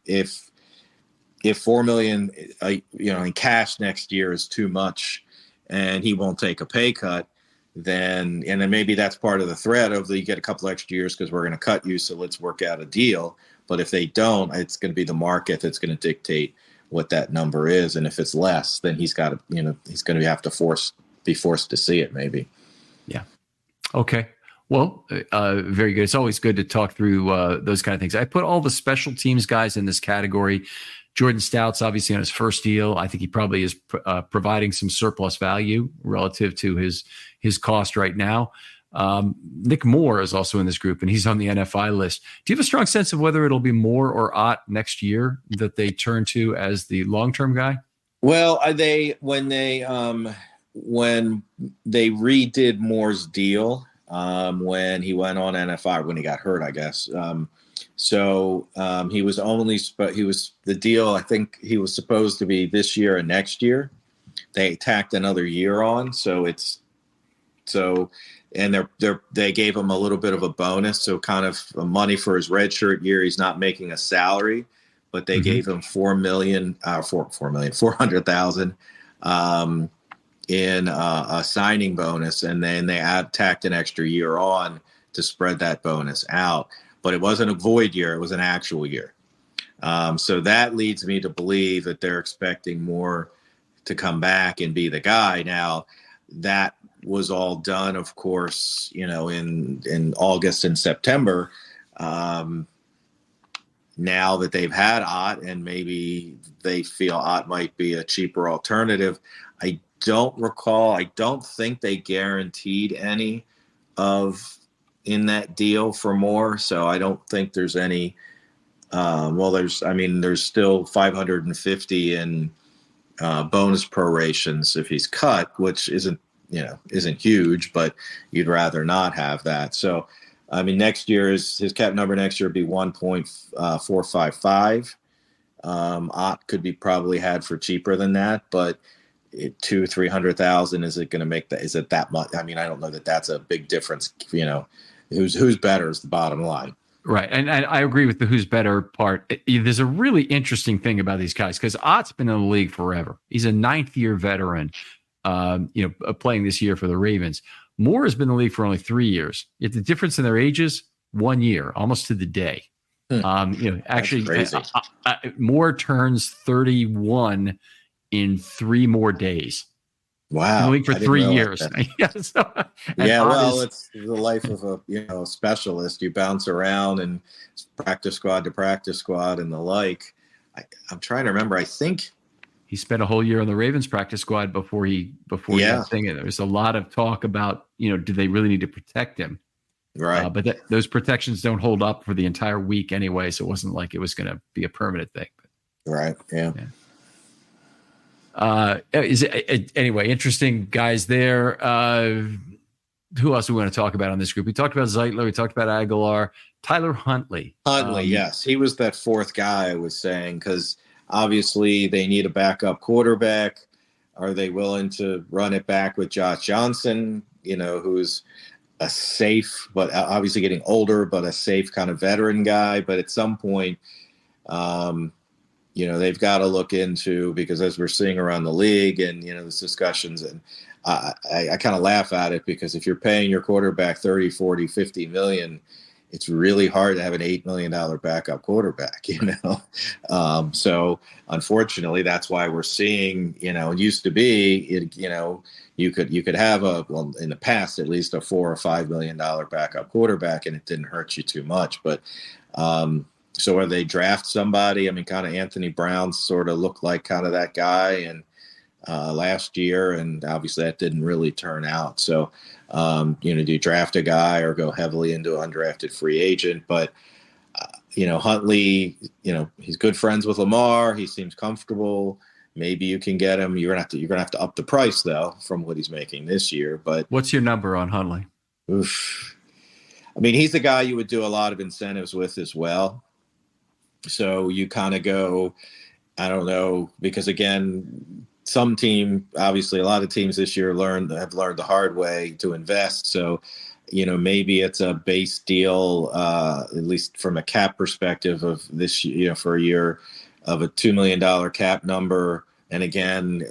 4 million, in cash next year is too much, and he won't take a pay cut, then maybe that's part of the threat of you get a couple extra years because we're going to cut you, so let's work out a deal. But if they don't, it's going to be the market that's going to dictate what that number is, and if it's less, then he's got to, he's going to have to be forced to see it, maybe. Yeah. Okay. Well, very good. It's always good to talk through those kind of things. I put all the special teams guys in this category. Jordan Stout's obviously on his first deal. I think he probably is providing some surplus value relative to his cost right now. Nick Moore is also in this group, and he's on the NFI list. Do you have a strong sense of whether it'll be Moore or Ott next year that they turn to as the long-term guy? Well, when they redid Moore's deal, when he went on NFI, when he got hurt, I guess. He was the deal. I think he was supposed to be this year and next year. They tacked another year on. And they gave him a little bit of a bonus. So kind of money for his redshirt year. He's not making a salary, but they gave him $400,000, in a signing bonus. And then they tacked an extra year on to spread that bonus out. But it wasn't a void year. It was an actual year. So that leads me to believe that they're expecting Moore to come back and be the guy. Now, that was all done, of course, in August and September. Now that they've had Ott, and maybe they feel Ott might be a cheaper alternative. I don't think they guaranteed any in that deal for Moore. So I don't think there's any, there's still 550 in bonus prorations if he's cut, which isn't huge, but you'd rather not have that. So, next year his cap number next year would be 1.455. Ott could be probably had for cheaper than that, but 200,000-300,000, is it going to make that? Is it that much? I don't know that that's a big difference. Who's better is the bottom line. Right. And I agree with the who's better part. There's a really interesting thing about these guys because Ott's been in the league forever. He's a 9th-year veteran, playing this year for the Ravens. Moore has been in the league for only 3 years. Yet the difference in their ages, 1 year, almost to the day. Actually, Moore turns 31 in 3 more days. Wow. In the league for 3 years. It's the life of a specialist. You bounce around and practice squad to practice squad and the like. I'm trying to remember. I think he spent a whole year on the Ravens practice squad before he got thinking. There's a lot of talk about, do they really need to protect him? Right. But those protections don't hold up for the entire week anyway. So it wasn't like it was going to be a permanent thing. Right. Yeah. Anyway, interesting guys there. Who else do we want to talk about on this group? We talked about Zeitler. We talked about Aguilar. Tyler Huntley. Yes. He was that fourth guy I was saying, because obviously they need a backup quarterback. Are they willing to run it back with Josh Johnson, who's a safe, but obviously getting older, but a safe kind of veteran guy. But at some point, they've got to look into, because as we're seeing around the league and, there's discussions, and I kind of laugh at it, because if you're paying your quarterback 30, 40, 50 million, it's really hard to have an $8 million backup quarterback, So unfortunately, that's why we're seeing, it used to be, you could have in the past, at least a $4 or $5 million backup quarterback, and it didn't hurt you too much. But, so whether they draft somebody, kind of Anthony Brown sort of looked like kind of that guy, and last year, and obviously that didn't really turn out. So, do you draft a guy or go heavily into an undrafted free agent? But, Huntley, he's good friends with Lamar. He seems comfortable. Maybe you can get him. You're gonna have to up the price though from what he's making this year. But what's your number on Huntley? Oof. He's the guy you would do a lot of incentives with as well. So you kind of go, I don't know, because again, some team, obviously a lot of teams this year have learned the hard way to invest. So, maybe it's a base deal, at least from a cap perspective of this, for a year of a $2 million cap number. And again,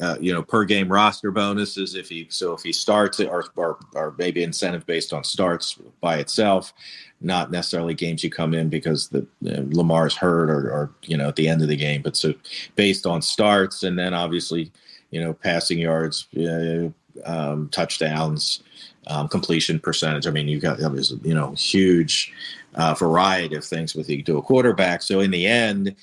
per game roster bonuses if he starts it, or maybe incentive based on starts by itself, not necessarily games you come in because Lamar's hurt or at the end of the game, but so based on starts, and then obviously passing yards, touchdowns, completion percentage. I mean, you've got huge variety of things with you do a quarterback. So in the end,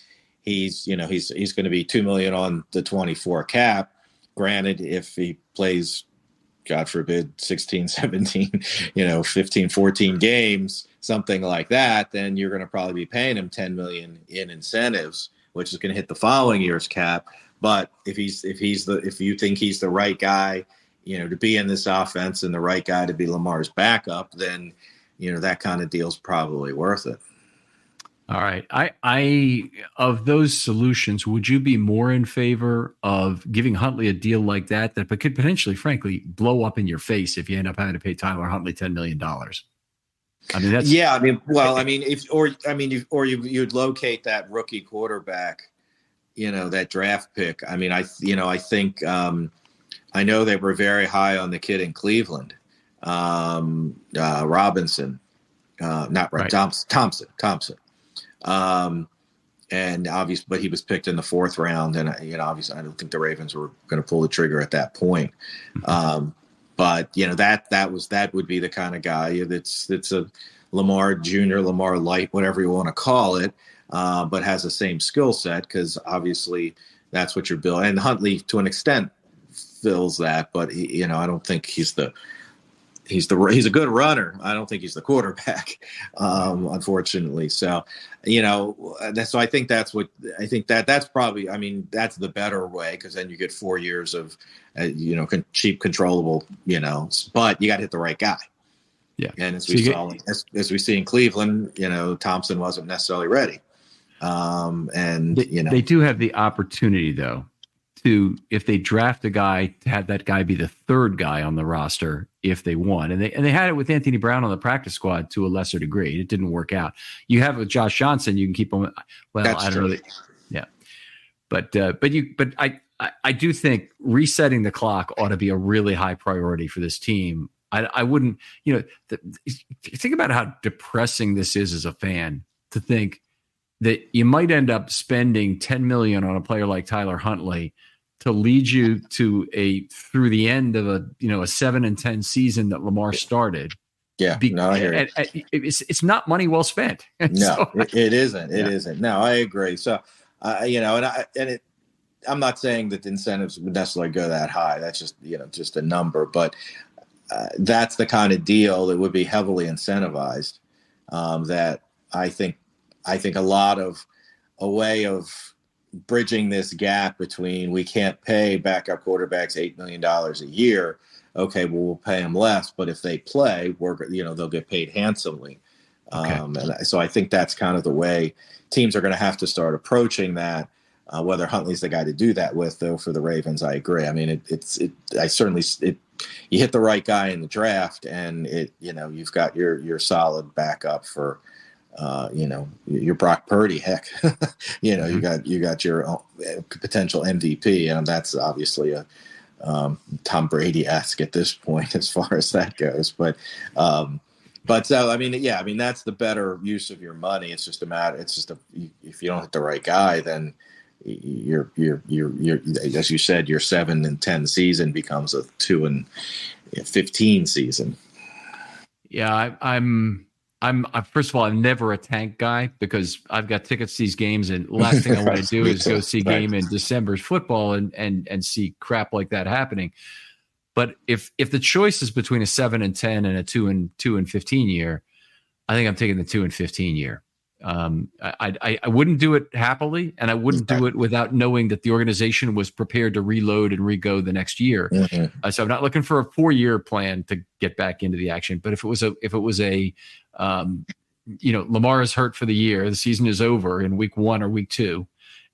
he's going to be $2 million on the 24 cap. Granted, if he plays, God forbid, 16, 17, 15, 14 games, something like that, then you're going to probably be paying him $10 million in incentives, which is going to hit the following year's cap. But if you think he's the right guy, to be in this offense and the right guy to be Lamar's backup, then, that kind of deal's probably worth it. All right. I of those solutions, would you be more in favor of giving Huntley a deal like that could potentially, frankly, blow up in your face if you end up having to pay Tyler Huntley $10 million? I mean, that's you'd locate that rookie quarterback, that draft pick. I mean, I think I know they were very high on the kid in Cleveland, Robinson, not right. Thompson. And obviously, but he was picked in the 4th round, and obviously, I don't think the Ravens were going to pull the trigger at that point. But that would be the kind of guy it's a Lamar Jr., Lamar Light, whatever you want to call it, but has the same skill set because obviously that's what you're building. And Huntley, to an extent, fills that, but I don't think he's a good runner. I don't think he's the quarterback, unfortunately. So, so I think that's probably, that's the better way, because then you get 4 years of, cheap, controllable, but you got to hit the right guy. Yeah. And as we see in Cleveland, Thompson wasn't necessarily ready. They do have the opportunity though, if they draft a guy, to have that guy be the 3rd guy on the roster if they want. And they had it with Anthony Brown on the practice squad to a lesser degree. It didn't work out. You have with Josh Johnson, you can keep him. Well, that's I don't know. Yeah. But I do think resetting the clock ought to be a really high priority for this team. I wouldn't, think about how depressing this is as a fan to think that you might end up spending $10 million on a player like Tyler Huntley to lead you to through the end of a 7-10 season that Lamar started. Yeah, I hear it. It's not money well spent. No, it isn't. It isn't. No, I agree. So, I'm not saying that the incentives would necessarily go that high. That's just a number, but that's the kind of deal that would be heavily incentivized. That I think a way of bridging this gap between, we can't pay backup quarterbacks $8 million a year. Okay, well, we'll pay them less, but if they play, they'll get paid handsomely. Okay. And so I think that's kind of the way teams are going to have to start approaching that. Whether Huntley's the guy to do that with, though, for the Ravens, I agree. I mean, you hit the right guy in the draft, and you've got your solid backup for. Your Brock Purdy, heck, mm-hmm. you got your potential MVP, and that's obviously a Tom Brady-esque at this point as far as that goes. But so that's the better use of your money. It's just if you don't hit the right guy, then you're as you said, your 7-10 season becomes a 2-15 season. Yeah, I'm first of all, I'm never a tank guy because I've got tickets to these games, and the last thing I want to do is go see a game in December's football and see crap like that happening. But if the choice is between a 7-10 and a 2-15 year, I think I'm taking the 2-15 year. I wouldn't do it happily, and I wouldn't do it without knowing that the organization was prepared to reload and re-go the next year. Mm-hmm. So I'm not looking for a 4-year plan to get back into the action. But if it was a Lamar is hurt for the year, the season is over in week 1 or week 2,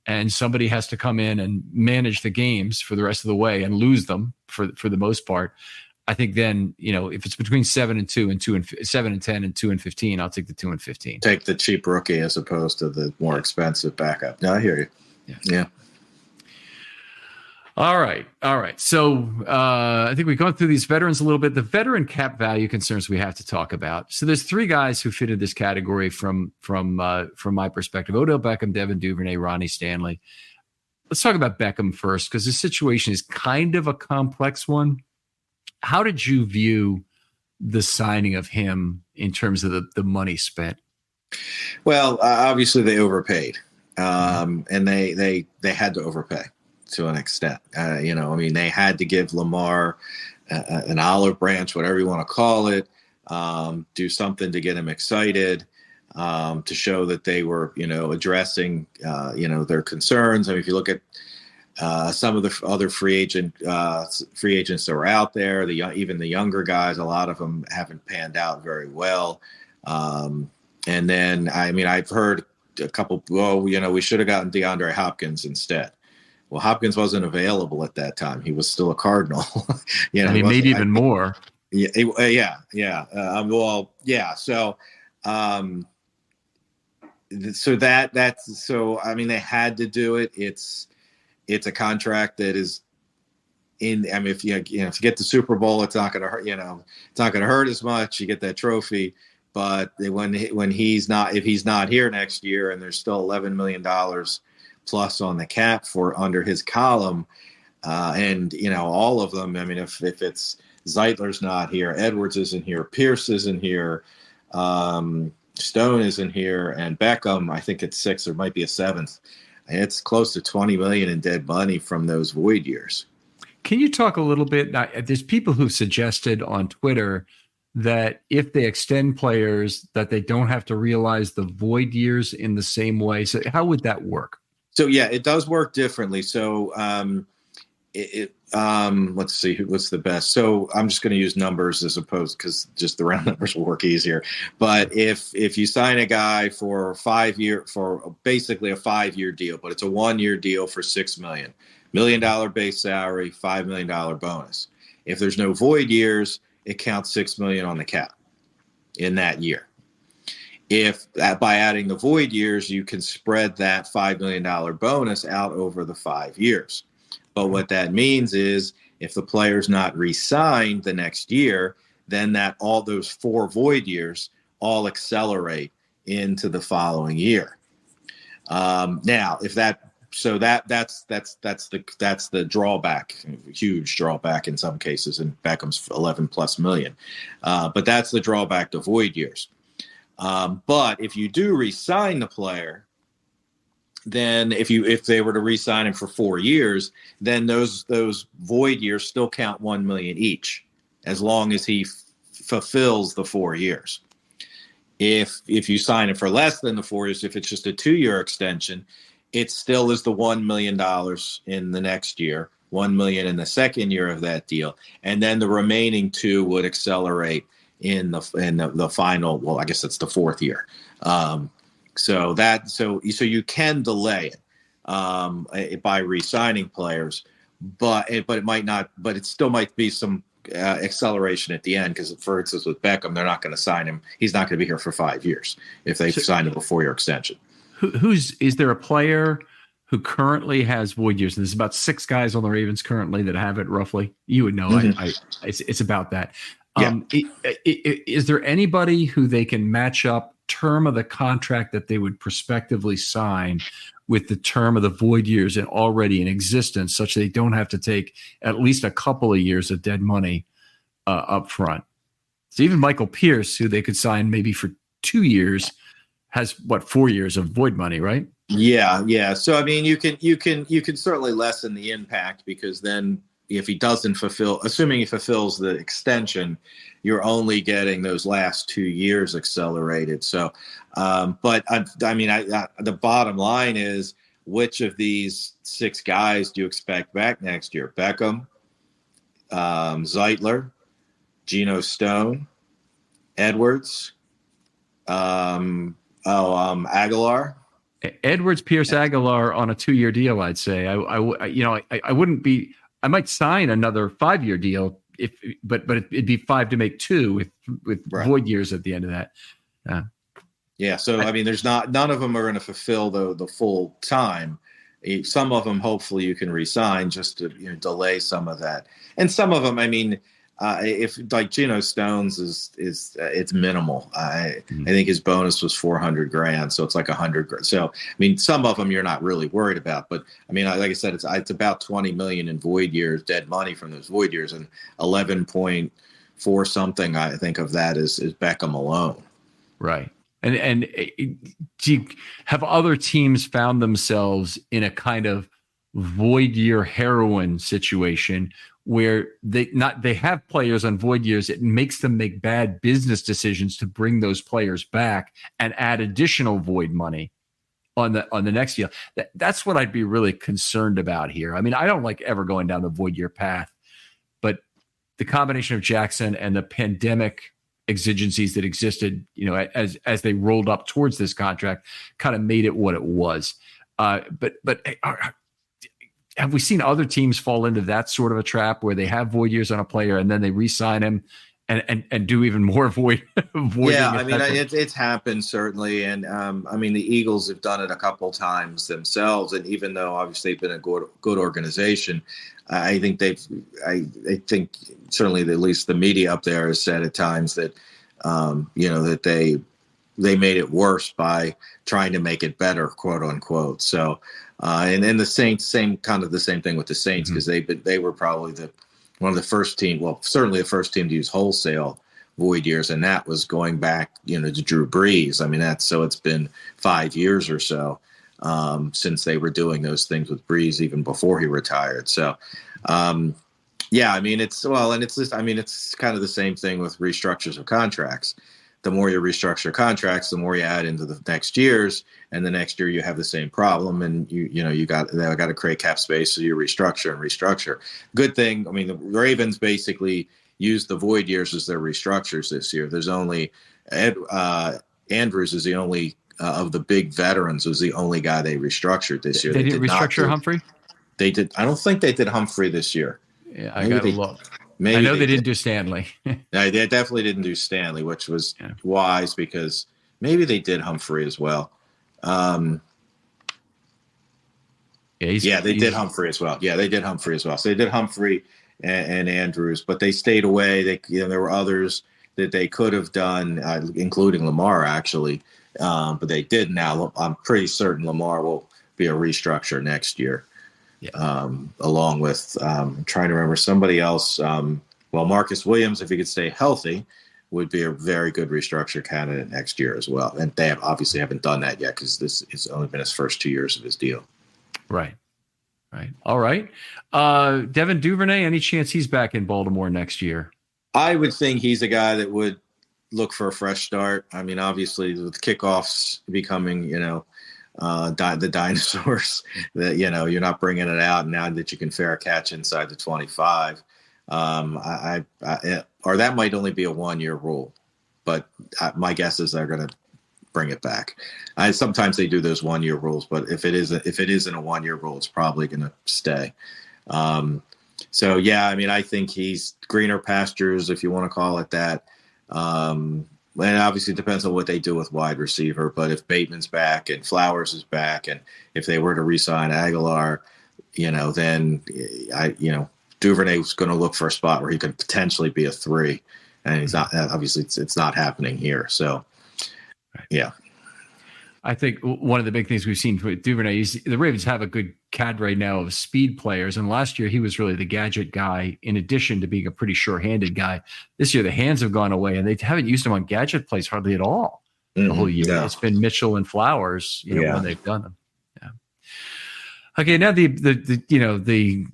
and somebody has to come in and manage the games for the rest of the way and lose them for the most part, I think then, if it's between 7-2 and 7-10 and 2-15, I'll take the 2-15. Take the cheap rookie as opposed to the more expensive backup. No, I hear you. Yeah. All right. So I think we've gone through these veterans a little bit. The veteran cap value concerns we have to talk about. So there's three guys who fit in this category from my perspective: Odell Beckham, Devin Duvernay, Ronnie Stanley. Let's talk about Beckham first, because his situation is kind of a complex one. How did you view the signing of him in terms of the money spent? Well, obviously they overpaid, and they had to overpay to an extent. They had to give Lamar an olive branch, whatever you want to call it, do something to get him excited, to show that they were, addressing, their concerns. I mean, if you look at some of the other free agents that were out there, even the younger guys, a lot of them haven't panned out very well. And then, I've heard a couple, we should have gotten DeAndre Hopkins instead. Well, Hopkins wasn't available at that time. He was still a Cardinal. And he made even more. Yeah. So they had to do it. It's a contract that is if you get the Super Bowl, it's not going to hurt, it's not going to hurt as much. You get that trophy, but if he's not here next year and there's still $11 million plus on the cap for under his column, and all of them. I mean, if it's Zeitler's not here, Edwards isn't here, Pierce isn't here, Stone isn't here, and Beckham, I think it's 6 or might be a 7th. It's close to $20 million in dead money from those void years. Can you talk a little bit? There's people who've suggested on Twitter that if they extend players, that they don't have to realize the void years in the same way. So how would that work? So yeah, it does work differently. So let's see what's the best. So I'm just going to use numbers as opposed, because just the round numbers will work easier. But if you sign a guy for basically a 5-year deal, but it's a 1-year deal for $6 $1 million base salary, $5 million bonus. If there's no void years, it counts $6 million on the cap in that year. If by adding the void years, you can spread that $5 million bonus out over the 5 years. But what that means is if the player's not re-signed the next year, then all those 4 void years all accelerate into the following year. Now, if that's the drawback, huge drawback in some cases, and Beckham's 11 plus million. But that's the drawback to void years. But if you do re-sign the player, then if they were to re-sign him for 4 years, then those void years still count $1 million each, as long as he fulfills the 4 years. If you sign him for less than the 4 years, if it's just a 2-year extension, it still is the $1 million in the next year, $1 million in the second year of that deal, and then the remaining 2 would accelerate in the final. Well, I guess it's the 4th year. So you can delay it by re-signing players, but it might not. But it still might be some acceleration at the end, because, for instance, with Beckham, they're not going to sign him. He's not going to be here for 5 years if they sign him a 4-year extension. Is there a player who currently has void years? And there's about 6 guys on the Ravens currently that have it roughly. You would know. Mm-hmm. It's about that. Yeah. Is there anybody who they can match up term of the contract that they would prospectively sign with the term of the void years and already in existence, such they don't have to take at least a couple of years of dead money up front? So even Michael Pierce, who they could sign maybe for 2 years, has 4 years of void money, right? Yeah. So I mean, you can certainly lessen the impact, because then if he doesn't assuming he fulfills the extension, you're only getting those last 2 years accelerated. So, but the bottom line is, which of these 6 guys do you expect back next year? Beckham, Zeitler, Geno Stone, Edwards, Aguilar. Edwards, Pierce, Aguilar on a 2-year deal. I'd say I wouldn't be. I might sign another 5-year deal but it'd be 5 to make 2 with Right. void years at the end of that. Yeah. So I mean, there's none of them are going to fulfill the full time. Some of them, hopefully, you can re-sign just to delay some of that, and some of them, I mean. If like Geno Stones is it's minimal. I think his bonus was $400,000, so it's like $100,000. So I mean, some of them you're not really worried about, but I mean, like I said, it's about 20 million in void years, dead money from those void years, and 11.4 something I think of that is Beckham alone. Right. And have other teams found themselves in a kind of void year heroin situation where they have players on void years? It makes them make bad business decisions to bring those players back and add additional void money on the next deal. That's what I'd be really concerned about here. I mean, I don't like ever going down the void year path, but the combination of Jackson and the pandemic exigencies that existed, as they rolled up towards this contract, kind of made it what it was. But have we seen other teams fall into that sort of a trap where they have void years on a player and then they re-sign him and do even more void? Yeah, I mean, it's happened certainly, and I mean, the Eagles have done it a couple times themselves, and even though obviously they've been a good organization, I think I think certainly at least the media up there has said at times that that they made it worse by trying to make it better, quote unquote. So. And then the Saints, same thing with the Saints, because they were probably one of the first team, well, certainly the first team to use wholesale void years, and that was going back, to Drew Brees. I mean, it's been 5 years or so since they were doing those things with Brees, even before he retired. So, yeah, I mean, it's kind of the same thing with restructures of contracts. The more you restructure contracts, the more you add into the next years, and the next year you have the same problem, and you got to create cap space, so you restructure. Good thing, I mean, the Ravens basically used the void years as their restructures this year. There's only Andrews is the only of the big veterans was the only guy they restructured this year. They didn't restructure Humphrey? They did. I don't think they did Humphrey this year. Yeah, I got to look. Maybe I know they didn't do Stanley. No, they definitely didn't do Stanley, which was wise because maybe they did Humphrey as well. They did Humphrey as well. Yeah, they did Humphrey as well. So they did Humphrey and Andrews, but they stayed away. There were others that they could have done, including Lamar actually, but they didn't. Now I'm pretty certain Lamar will be a restructure next year. Yeah. Along with trying to remember somebody else. Marcus Williams, if he could stay healthy, would be a very good restructure candidate next year as well. And they obviously haven't done that yet because this has only been his first 2 years of his deal. Right. All right. Devin Duvernay, any chance he's back in Baltimore next year? I would think he's a guy that would look for a fresh start. I mean, obviously with kickoffs becoming, the dinosaurs that you're not bringing it out now that you can fair catch inside the 25. Or that might only be a 1-year rule, but my guess is they're going to bring it back. Sometimes they do those 1-year rules, but if it isn't a 1-year rule, it's probably going to stay. So yeah, I mean, I think he's greener pastures, if you want to call it that. And obviously it depends on what they do with wide receiver. But if Bateman's back and Flowers is back, and if they were to re-sign Aguilar, then Duvernay's going to look for a spot where he could potentially be a 3, and he's not. Obviously, it's not happening here. So, yeah. I think one of the big things we've seen with Duvernay is the Ravens have a good cadre now of speed players. And last year he was really the gadget guy in addition to being a pretty sure-handed guy. This year the hands have gone away and they haven't used him on gadget plays hardly at all the whole year. Yeah. It's been Mitchell and Flowers, when they've done them. Yeah. Okay. Now the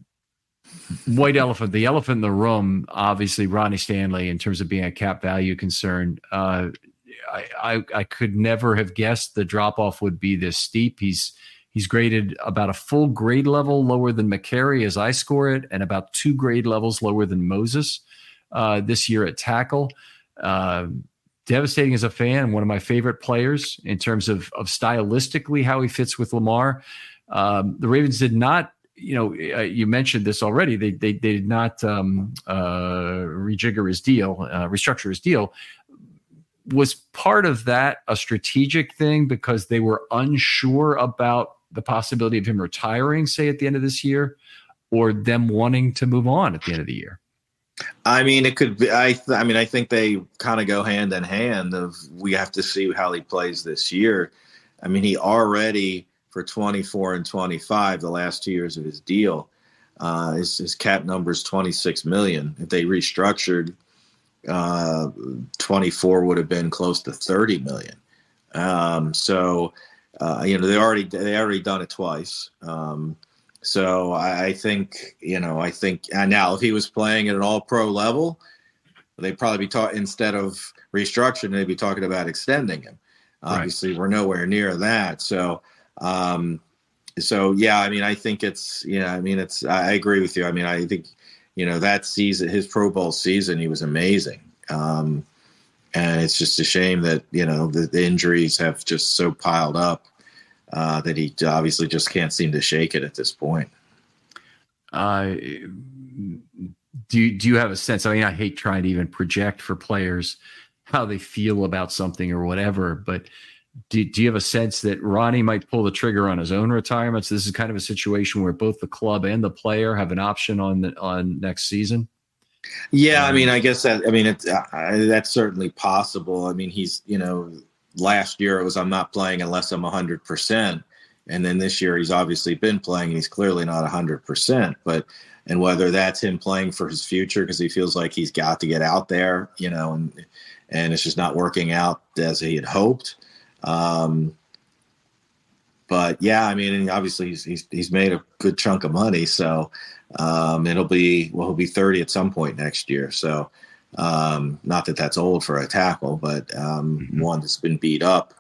white elephant, the elephant in the room, obviously Ronnie Stanley in terms of being a cap value concern. I could never have guessed the drop-off would be this steep. He's graded about a full grade level lower than McCary as I score it, and about 2 grade levels lower than Moses this year at tackle. Devin devastating as a fan. One of my favorite players in terms of stylistically how he fits with Lamar. The Ravens did not, you mentioned this already. They did not restructure his deal. Was part of that a strategic thing because they were unsure about the possibility of him retiring, say, at the end of this year, or them wanting to move on at the end of the year? I mean, it could be. I think they kind of go hand in hand. We have to see how he plays this year. I mean, he already for 24 and 25, the last 2 years of his deal, his cap number is $26 million. If they restructured, 24 would have been close to $30 million. They already done it twice. So I think, and now if he was playing at an all-pro level, they'd probably be talking, instead of restructuring, they'd be talking about extending him. Obviously, we're nowhere near that. So yeah, I mean, I think I agree with you. I mean, I think, that season, his Pro Bowl season, he was amazing. And it's just a shame that, the injuries have just so piled up. That he obviously just can't seem to shake it at this point. Do you have a sense? I mean, I hate trying to even project for players how they feel about something or whatever, but do you have a sense that Ronnie might pull the trigger on his own retirement? So this is kind of a situation where both the club and the player have an option on next season. Yeah, I mean, I guess that's certainly possible. I mean, he's last year it was I'm not playing unless I'm 100%, and then this year he's obviously been playing and he's clearly not 100%. And whether that's him playing for his future because he feels like he's got to get out there, and it's just not working out as he had hoped. But yeah, I mean, obviously he's made a good chunk of money, so he'll be 30 at some point next year. So. Not that that's old for a tackle, but one that's been beat up,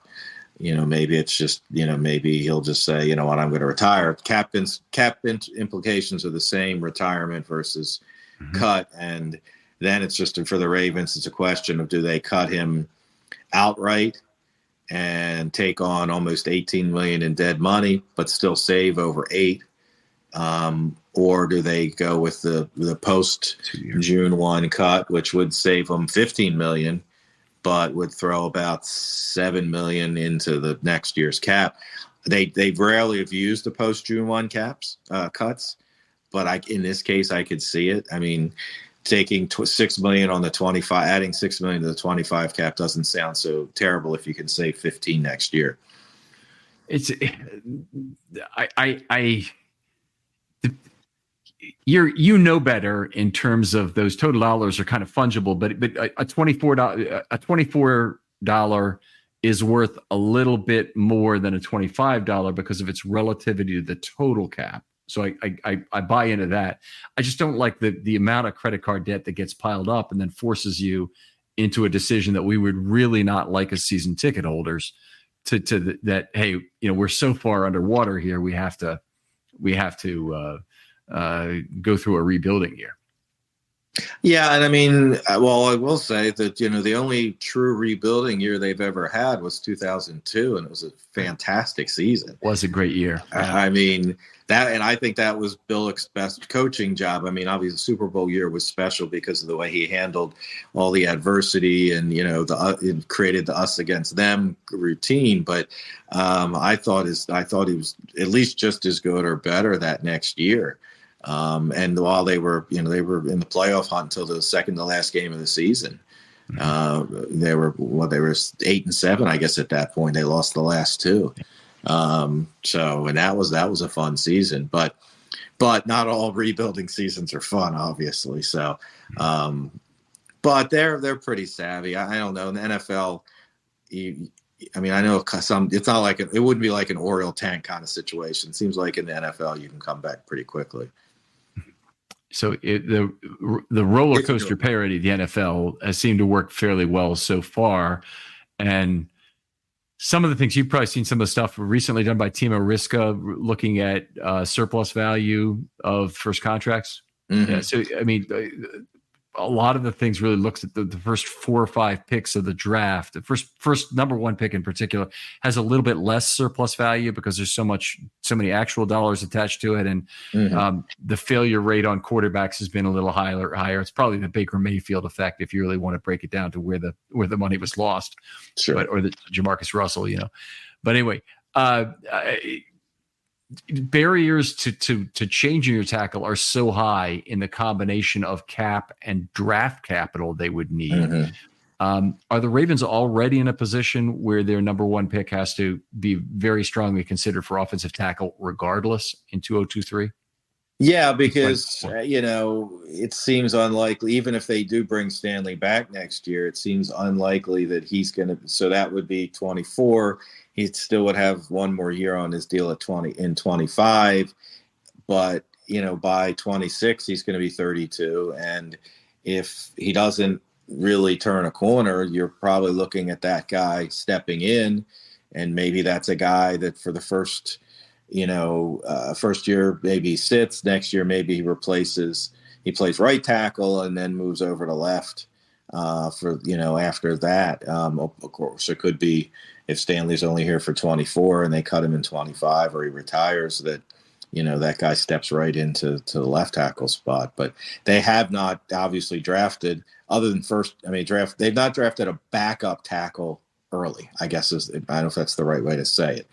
maybe it's just, maybe he'll just say, you know what, I'm going to retire. Cap implications are the same, retirement versus cut. And then it's just for the Ravens, it's a question of, do they cut him outright and take on almost $18 million in dead money, but still save over $8 million? Or do they go with the post June 1 cut, which would save them $15 million, but would throw about $7 million into the next year's cap? They rarely have used the post June 1 cuts, but in this case I could see it. I mean, taking $6 million on the 25, adding $6 million to the 25 cap doesn't sound so terrible if you can save 15 next year. You better in terms of those total dollars are kind of fungible, but a $24 is worth a little bit more than a $25 because of its relativity to the total cap. So I buy into that. I just don't like the amount of credit card debt that gets piled up and then forces you into a decision that we would really not like as season ticket holders that, hey, we're so far underwater here. We have to go through a rebuilding year. Yeah, and I mean, well, I will say that the only true rebuilding year they've ever had was 2002, and it was a fantastic season. It was a great year. Yeah. I mean that, and I think that was Billick's best coaching job. I mean, obviously, the Super Bowl year was special because of the way he handled all the adversity and it created the us against them routine. But I thought he was at least just as good or better that next year. And while they were in the playoff hunt until the second to last game of the season, they were 8-7, I guess at that point. They lost the last two. And that was a fun season, but not all rebuilding seasons are fun, obviously. So, but they're pretty savvy. I don't know, in the NFL, I mean, I know it's not like it wouldn't be like an Oriole tank kind of situation. It seems like in the NFL, you can come back pretty quickly. So the roller coaster parody of the NFL has seemed to work fairly well so far. And some of the things, you've probably seen some of the stuff recently done by Timo Riska looking at surplus value of first contracts. Mm-hmm. Yeah, so, I mean, a lot of the things really looks at the first 4 or 5 picks of the draft. The first number one pick in particular has a little bit less surplus value because there's so many actual dollars attached to it, and the failure rate on quarterbacks has been a little higher. It's probably the Baker Mayfield effect if you really want to break it down to where the money was lost, sure. or the Jamarcus Russell, But anyway, barriers to changing your tackle are so high in the combination of cap and draft capital they would need. Are the Ravens already in a position where their number one pick has to be very strongly considered for offensive tackle regardless in 2023? Yeah, because, it seems unlikely, even if they do bring Stanley back next year, it seems unlikely that he's going to, so that would be 24. He still would have one more year on his deal at 25, but, by 26, he's going to be 32. And if he doesn't really turn a corner, you're probably looking at that guy stepping in, and maybe that's a guy that for the first year maybe sits, next year maybe he plays right tackle and then moves over to left after that. Of course, it could be if Stanley's only here for 24 and they cut him in 25 or he retires, that that guy steps right into the left tackle spot. But they have not obviously drafted, other than they've not drafted a backup tackle early, I guess I don't know if that's the right way to say it.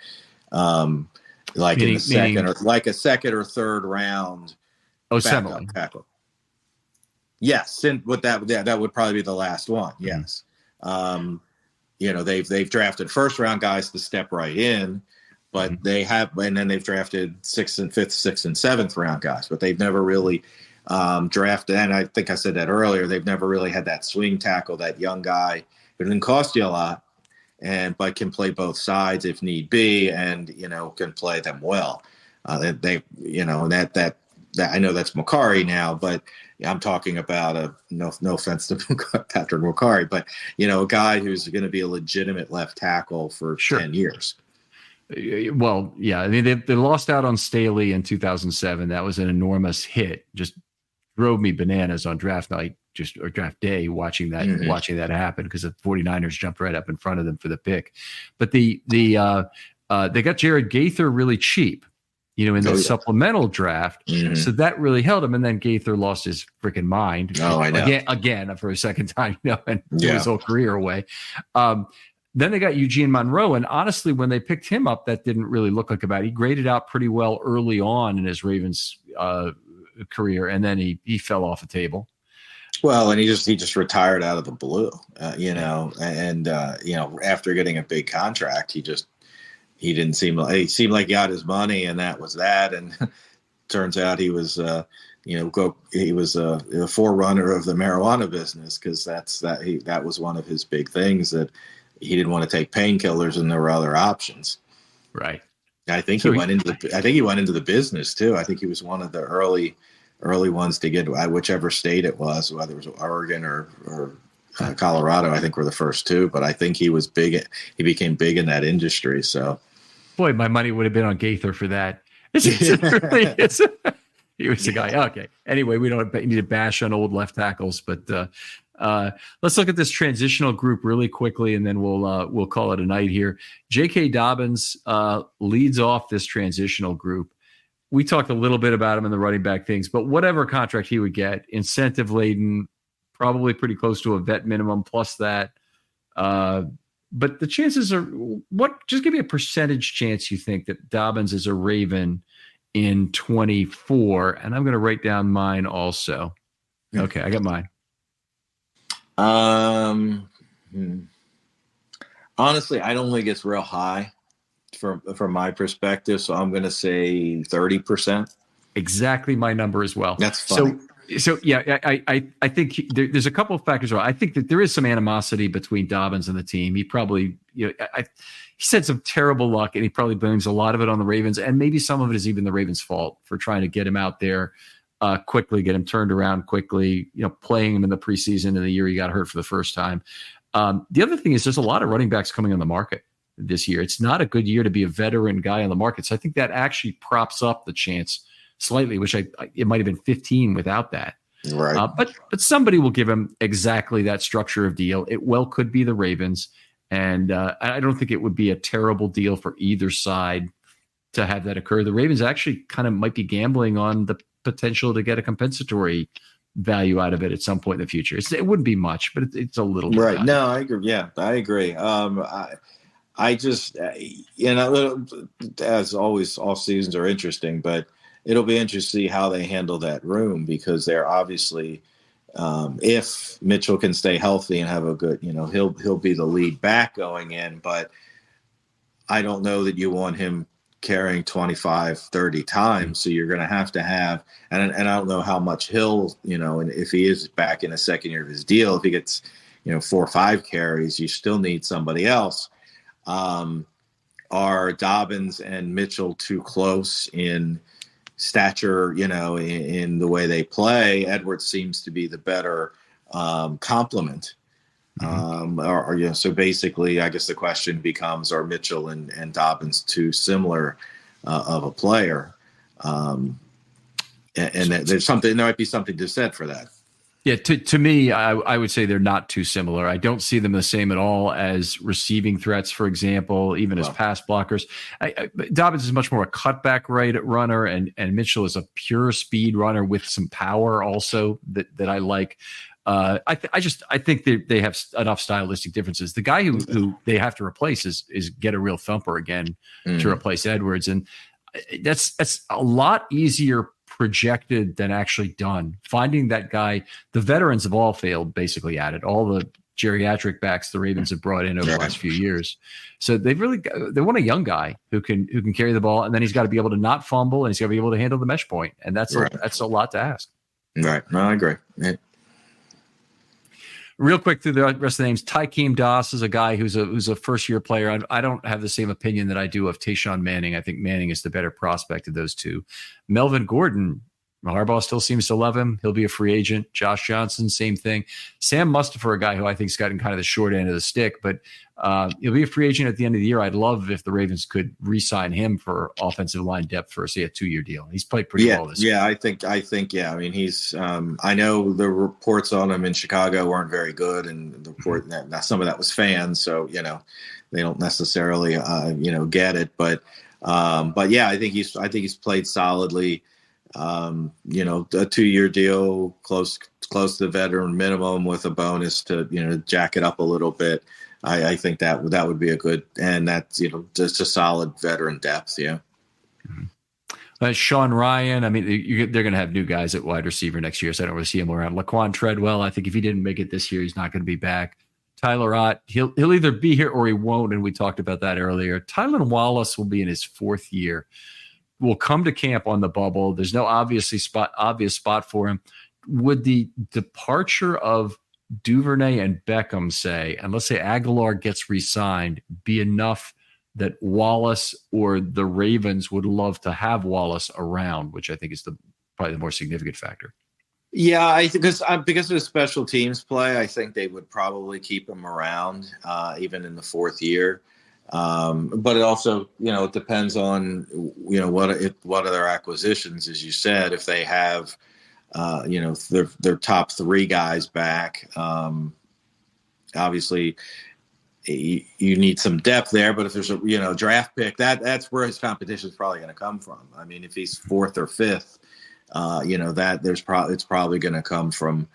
In the second or third round. Semele tackle. Yes, that would probably be the last one. Yes, they've drafted first round guys to step right in, but and then they've drafted 6th and 5th, 6th and 7th round guys, but they've never really drafted. And I think I said that earlier. They've never really had that swing tackle, that young guy who didn't cost you a lot, but can play both sides if need be, and can play them well. That I know that's Macari now, but I'm talking about no offense to Patrick Macari, but a guy who's going to be a legitimate left tackle for 10 years. Well, yeah, I mean they lost out on Staley in 2007. That was an enormous hit. Just drove me bananas on draft night, or draft day, watching that happen, because the 49ers jumped right up in front of them for the pick. But they got Jared Gaither really cheap, in the supplemental draft. So that really held him. And then Gaither lost his freaking mind. Oh, I know. Again for a second time, and threw his whole career away. Then they got Eugene Monroe, and honestly, when they picked him up, that didn't really look like a bad. He graded out pretty well early on in his Ravens career, and then he fell off the table. Well, and he just retired out of the blue, after getting a big contract, he didn't seem like he got his money, and that was that. And turns out he was, he was a forerunner of the marijuana business, because that was one of his big things, that he didn't want to take painkillers and there were other options. Right. I think he went into the business too. I think he was one of the early ones to get whichever state it was, whether it was Oregon or Colorado. I think were the first two, but I think he was big. He became big in that industry. So, boy, my money would have been on Gaither for that. He was the guy. Okay. Anyway, we don't need to bash on old left tackles, but let's look at this transitional group really quickly, and then we'll call it a night here. J.K. Dobbins leads off this transitional group. We talked a little bit about him in the running back things, but whatever contract he would get, incentive laden, probably pretty close to a vet minimum plus that. But the chances are, just give me a percentage chance you think that Dobbins is a Raven in 24. And I'm going to write down mine also. Okay, I got mine. Honestly, I don't think it's real high from my perspective. So I'm going to say 30%. Exactly my number as well. That's funny. So yeah, I think there's a couple of factors. I think that there is some animosity between Dobbins and the team. He probably, he said some terrible luck, and he probably blames a lot of it on the Ravens, and maybe some of it is even the Ravens' fault for trying to get him out there quickly, get him turned around quickly. Playing him in the preseason in the year he got hurt for the first time. The other thing is there's a lot of running backs coming on the market this year. It's not a good year to be a veteran guy on the market, so I think that actually props up the chance slightly, which it might have been 15 without that. Right. But somebody will give him exactly that structure of deal. It well could be the Ravens, and I don't think it would be a terrible deal for either side to have that occur. The Ravens actually kind of might be gambling on the potential to get a compensatory value out of it at some point in the future. It wouldn't be much, but it's a little bit. Right. No, I agree. Yeah, I agree. I just, as always, off seasons are interesting, but it'll be interesting to see how they handle that room, because they're obviously, if Mitchell can stay healthy and have a good, he'll be the lead back going in, but I don't know that you want him carrying 25, 30 times. So you're going to have, and I don't know how much he'll, and if he is back in the second year of his deal, if he gets, 4 or 5 carries, you still need somebody else. Are Dobbins and Mitchell too close in stature, in the way they play? Edwards seems to be the better complement. So basically, I guess the question becomes: are Mitchell and Dobbins too similar of a player? And there might be something to said for that. Yeah, to me, I would say they're not too similar. I don't see them the same at all as receiving threats, for example, even as pass blockers. Dobbins is much more a cutback runner, and Mitchell is a pure speed runner with some power also that I like. I think they have enough stylistic differences. The guy who they have to replace is get a real thumper again to replace Edwards, and that's a lot easier projected than actually done. Finding that guy, the veterans have all failed basically at it. All the geriatric backs the Ravens have brought in over the last few years. So they want a young guy who can carry the ball, and then he's got to be able to not fumble, and he's got to be able to handle the mesh point, and that's a lot to ask. Right. No, I agree. Yeah. Real quick through the rest of the names, Tykeem Doss is a guy who's a first-year player. I don't have the same opinion that I do of Tayshaun Manning. I think Manning is the better prospect of those two. Melvin Gordon, Harbaugh still seems to love him. He'll be a free agent. Josh Johnson, same thing. Sam Mustipher, a guy who I think's gotten kind of the short end of the stick, but he'll be a free agent at the end of the year. I'd love if the Ravens could re-sign him for offensive line depth for, say, a 2-year deal. He's played pretty well this year. Yeah, I think. I mean, he's. I know the reports on him in Chicago weren't very good, and the report that some of that was fans, so they don't necessarily get it, but yeah, I think he's played solidly. A 2-year deal, close to the veteran minimum with a bonus to jack it up a little bit. I think that would be a good, and that's just a solid veteran depth. Yeah. Sean Ryan, I mean, they're going to have new guys at wide receiver next year, so I don't really see him around. Laquan Treadwell, I think if he didn't make it this year, he's not going to be back. Tyler Ott, he'll either be here or he won't, and we talked about that earlier. Tylan Wallace will be in his 4th year. Will come to camp on the bubble. There's no obvious spot for him. Would the departure of Duvernay and Beckham, and let's say Aguilar gets re-signed, be enough that Wallace or the Ravens would love to have Wallace around, which I think is probably the more significant factor? Yeah, I think because of the special teams play, I think they would probably keep him around even in the 4th year. But it also, it depends on, what are their acquisitions, as you said, if they have, their top 3 guys back. Obviously you need some depth there, but if there's a, draft pick, that's where his competition is probably going to come from. I mean, if he's 4th or 5th, it's probably going to come from,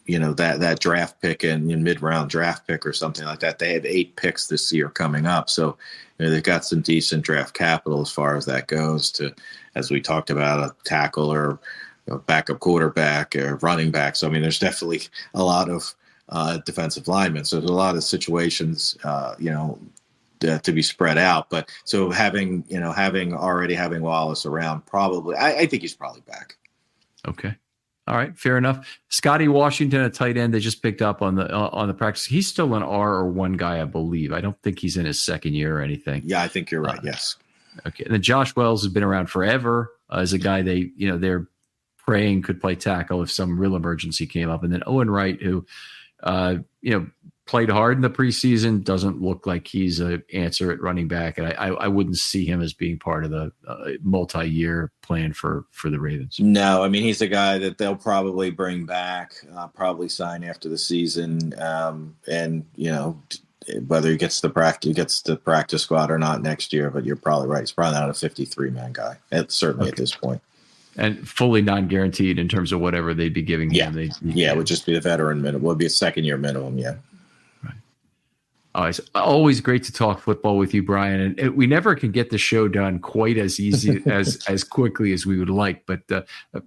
that draft pick and mid-round draft pick or something like that. They have 8 picks this year coming up. So they've got some decent draft capital as far as that goes to, as we talked about, a tackle or backup quarterback or running back. So, I mean, there's definitely a lot of defensive linemen. So there's a lot of situations, to be spread out. But so having Wallace around, probably, I think he's probably back. Okay. All right, fair enough. Scotty Washington, a tight end they just picked up on the practice. He's still an R or 1 guy, I believe. I don't think he's in his 2nd year or anything. Yeah, I think you're right. Yes. Okay. And then Josh Wells has been around forever as a guy they're praying could play tackle if some real emergency came up. And then Owen Wright, who played hard in the preseason. Doesn't look like he's an answer at running back, and I wouldn't see him as being part of the multi-year plan for the Ravens. No, I mean, he's a guy that they'll probably bring back, probably sign after the season, and whether he gets the practice squad or not next year. But you're probably right; he's probably not a 53-man guy, certainly at this point. And fully non-guaranteed in terms of whatever they'd be giving him. It would just be the veteran minimum. It would be a second-year minimum, yeah. Right. It's always great to talk football with you, Brian. And we never can get the show done quite as easy as quickly as we would like. But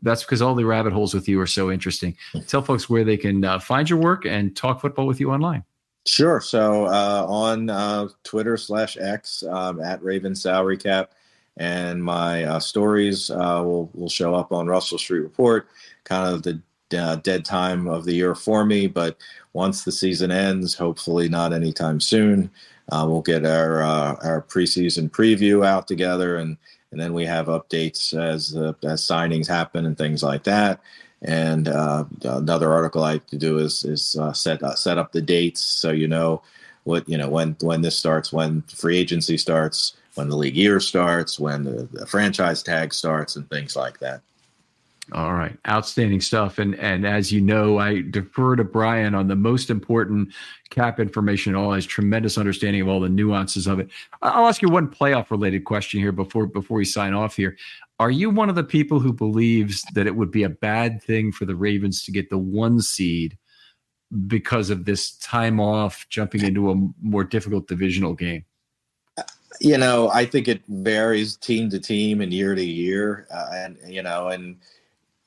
that's because all the rabbit holes with you are so interesting. Tell folks where they can find your work and talk football with you online. Sure. So on Twitter/X at Ravens Salary Cap. And my stories will show up on Russell Street Report, kind of the dead time of the year for me. But once the season ends, hopefully not anytime soon, we'll get our preseason preview out together, and then we have updates as signings happen and things like that. And another article I like to do is set up the dates so when this starts, when free agency starts, when the league year starts, when the franchise tag starts, and things like that. All right. Outstanding stuff. And as you know, I defer to Brian on the most important cap information at all. He has tremendous understanding of all the nuances of it. I'll ask you one playoff related question here before we sign off here. Are you one of the people who believes that it would be a bad thing for the Ravens to get the 1 seed because of this time off, jumping into a more difficult divisional game? I think it varies team to team and year to year. And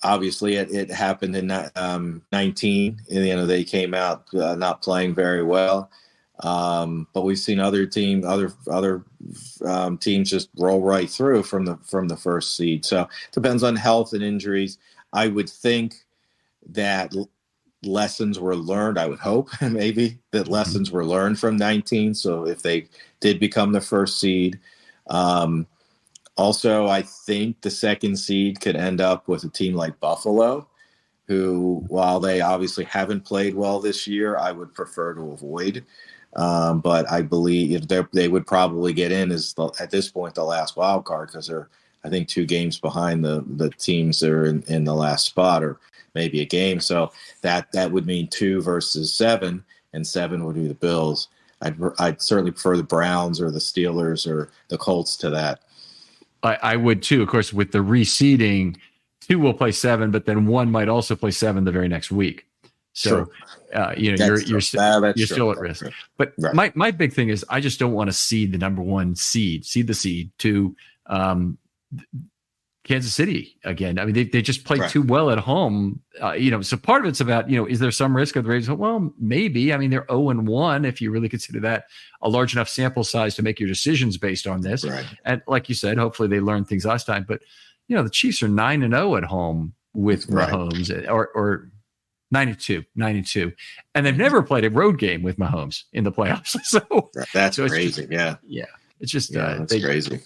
obviously it happened in 19. They came out not playing very well. But we've seen other teams just roll right through from the first seed. So it depends on health and injuries. I would think that lessons were learned. I would hope maybe that lessons were learned from 19. So if they did become the first seed, also I think the second seed could end up with a team like Buffalo, who, while they obviously haven't played well this year, I would prefer to avoid. But I believe they would probably get in at this point the last wild card, because they're, I think, 2 games behind the teams that are in the last spot, or maybe a game. So that would mean 2 versus 7, and 7 would be the Bills. I'd certainly prefer the Browns or the Steelers or the Colts to that. I would too. Of course, with the reseeding, 2 will play 7, but then 1 might also play 7 the very next week. So, you're still at risk. But right. my big thing is I just don't want to seed the number 1 seed to Kansas City again. I mean, they just played too well at home. So part of it's about, is there some risk of the Ravens? Well, maybe. I mean, they're 0-1 if you really consider that a large enough sample size to make your decisions based on this. Right. And like you said, hopefully they learned things last time. But, the Chiefs are 9-0 at home with Mahomes, or 9-2. And they've never played a road game with Mahomes in the playoffs. So that's crazy. Yeah. It's just that's crazy.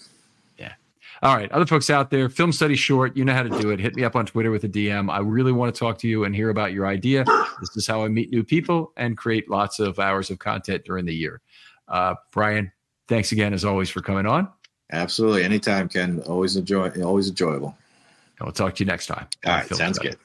All right. Other folks out there, Film Study Short, you know how to do it. Hit me up on Twitter with a DM. I really want to talk to you and hear about your idea. This is how I meet new people and create lots of hours of content during the year. Brian, thanks again, as always, for coming on. Absolutely. Anytime, Ken. Always enjoyable. And we'll talk to you next time. All right. Sounds good.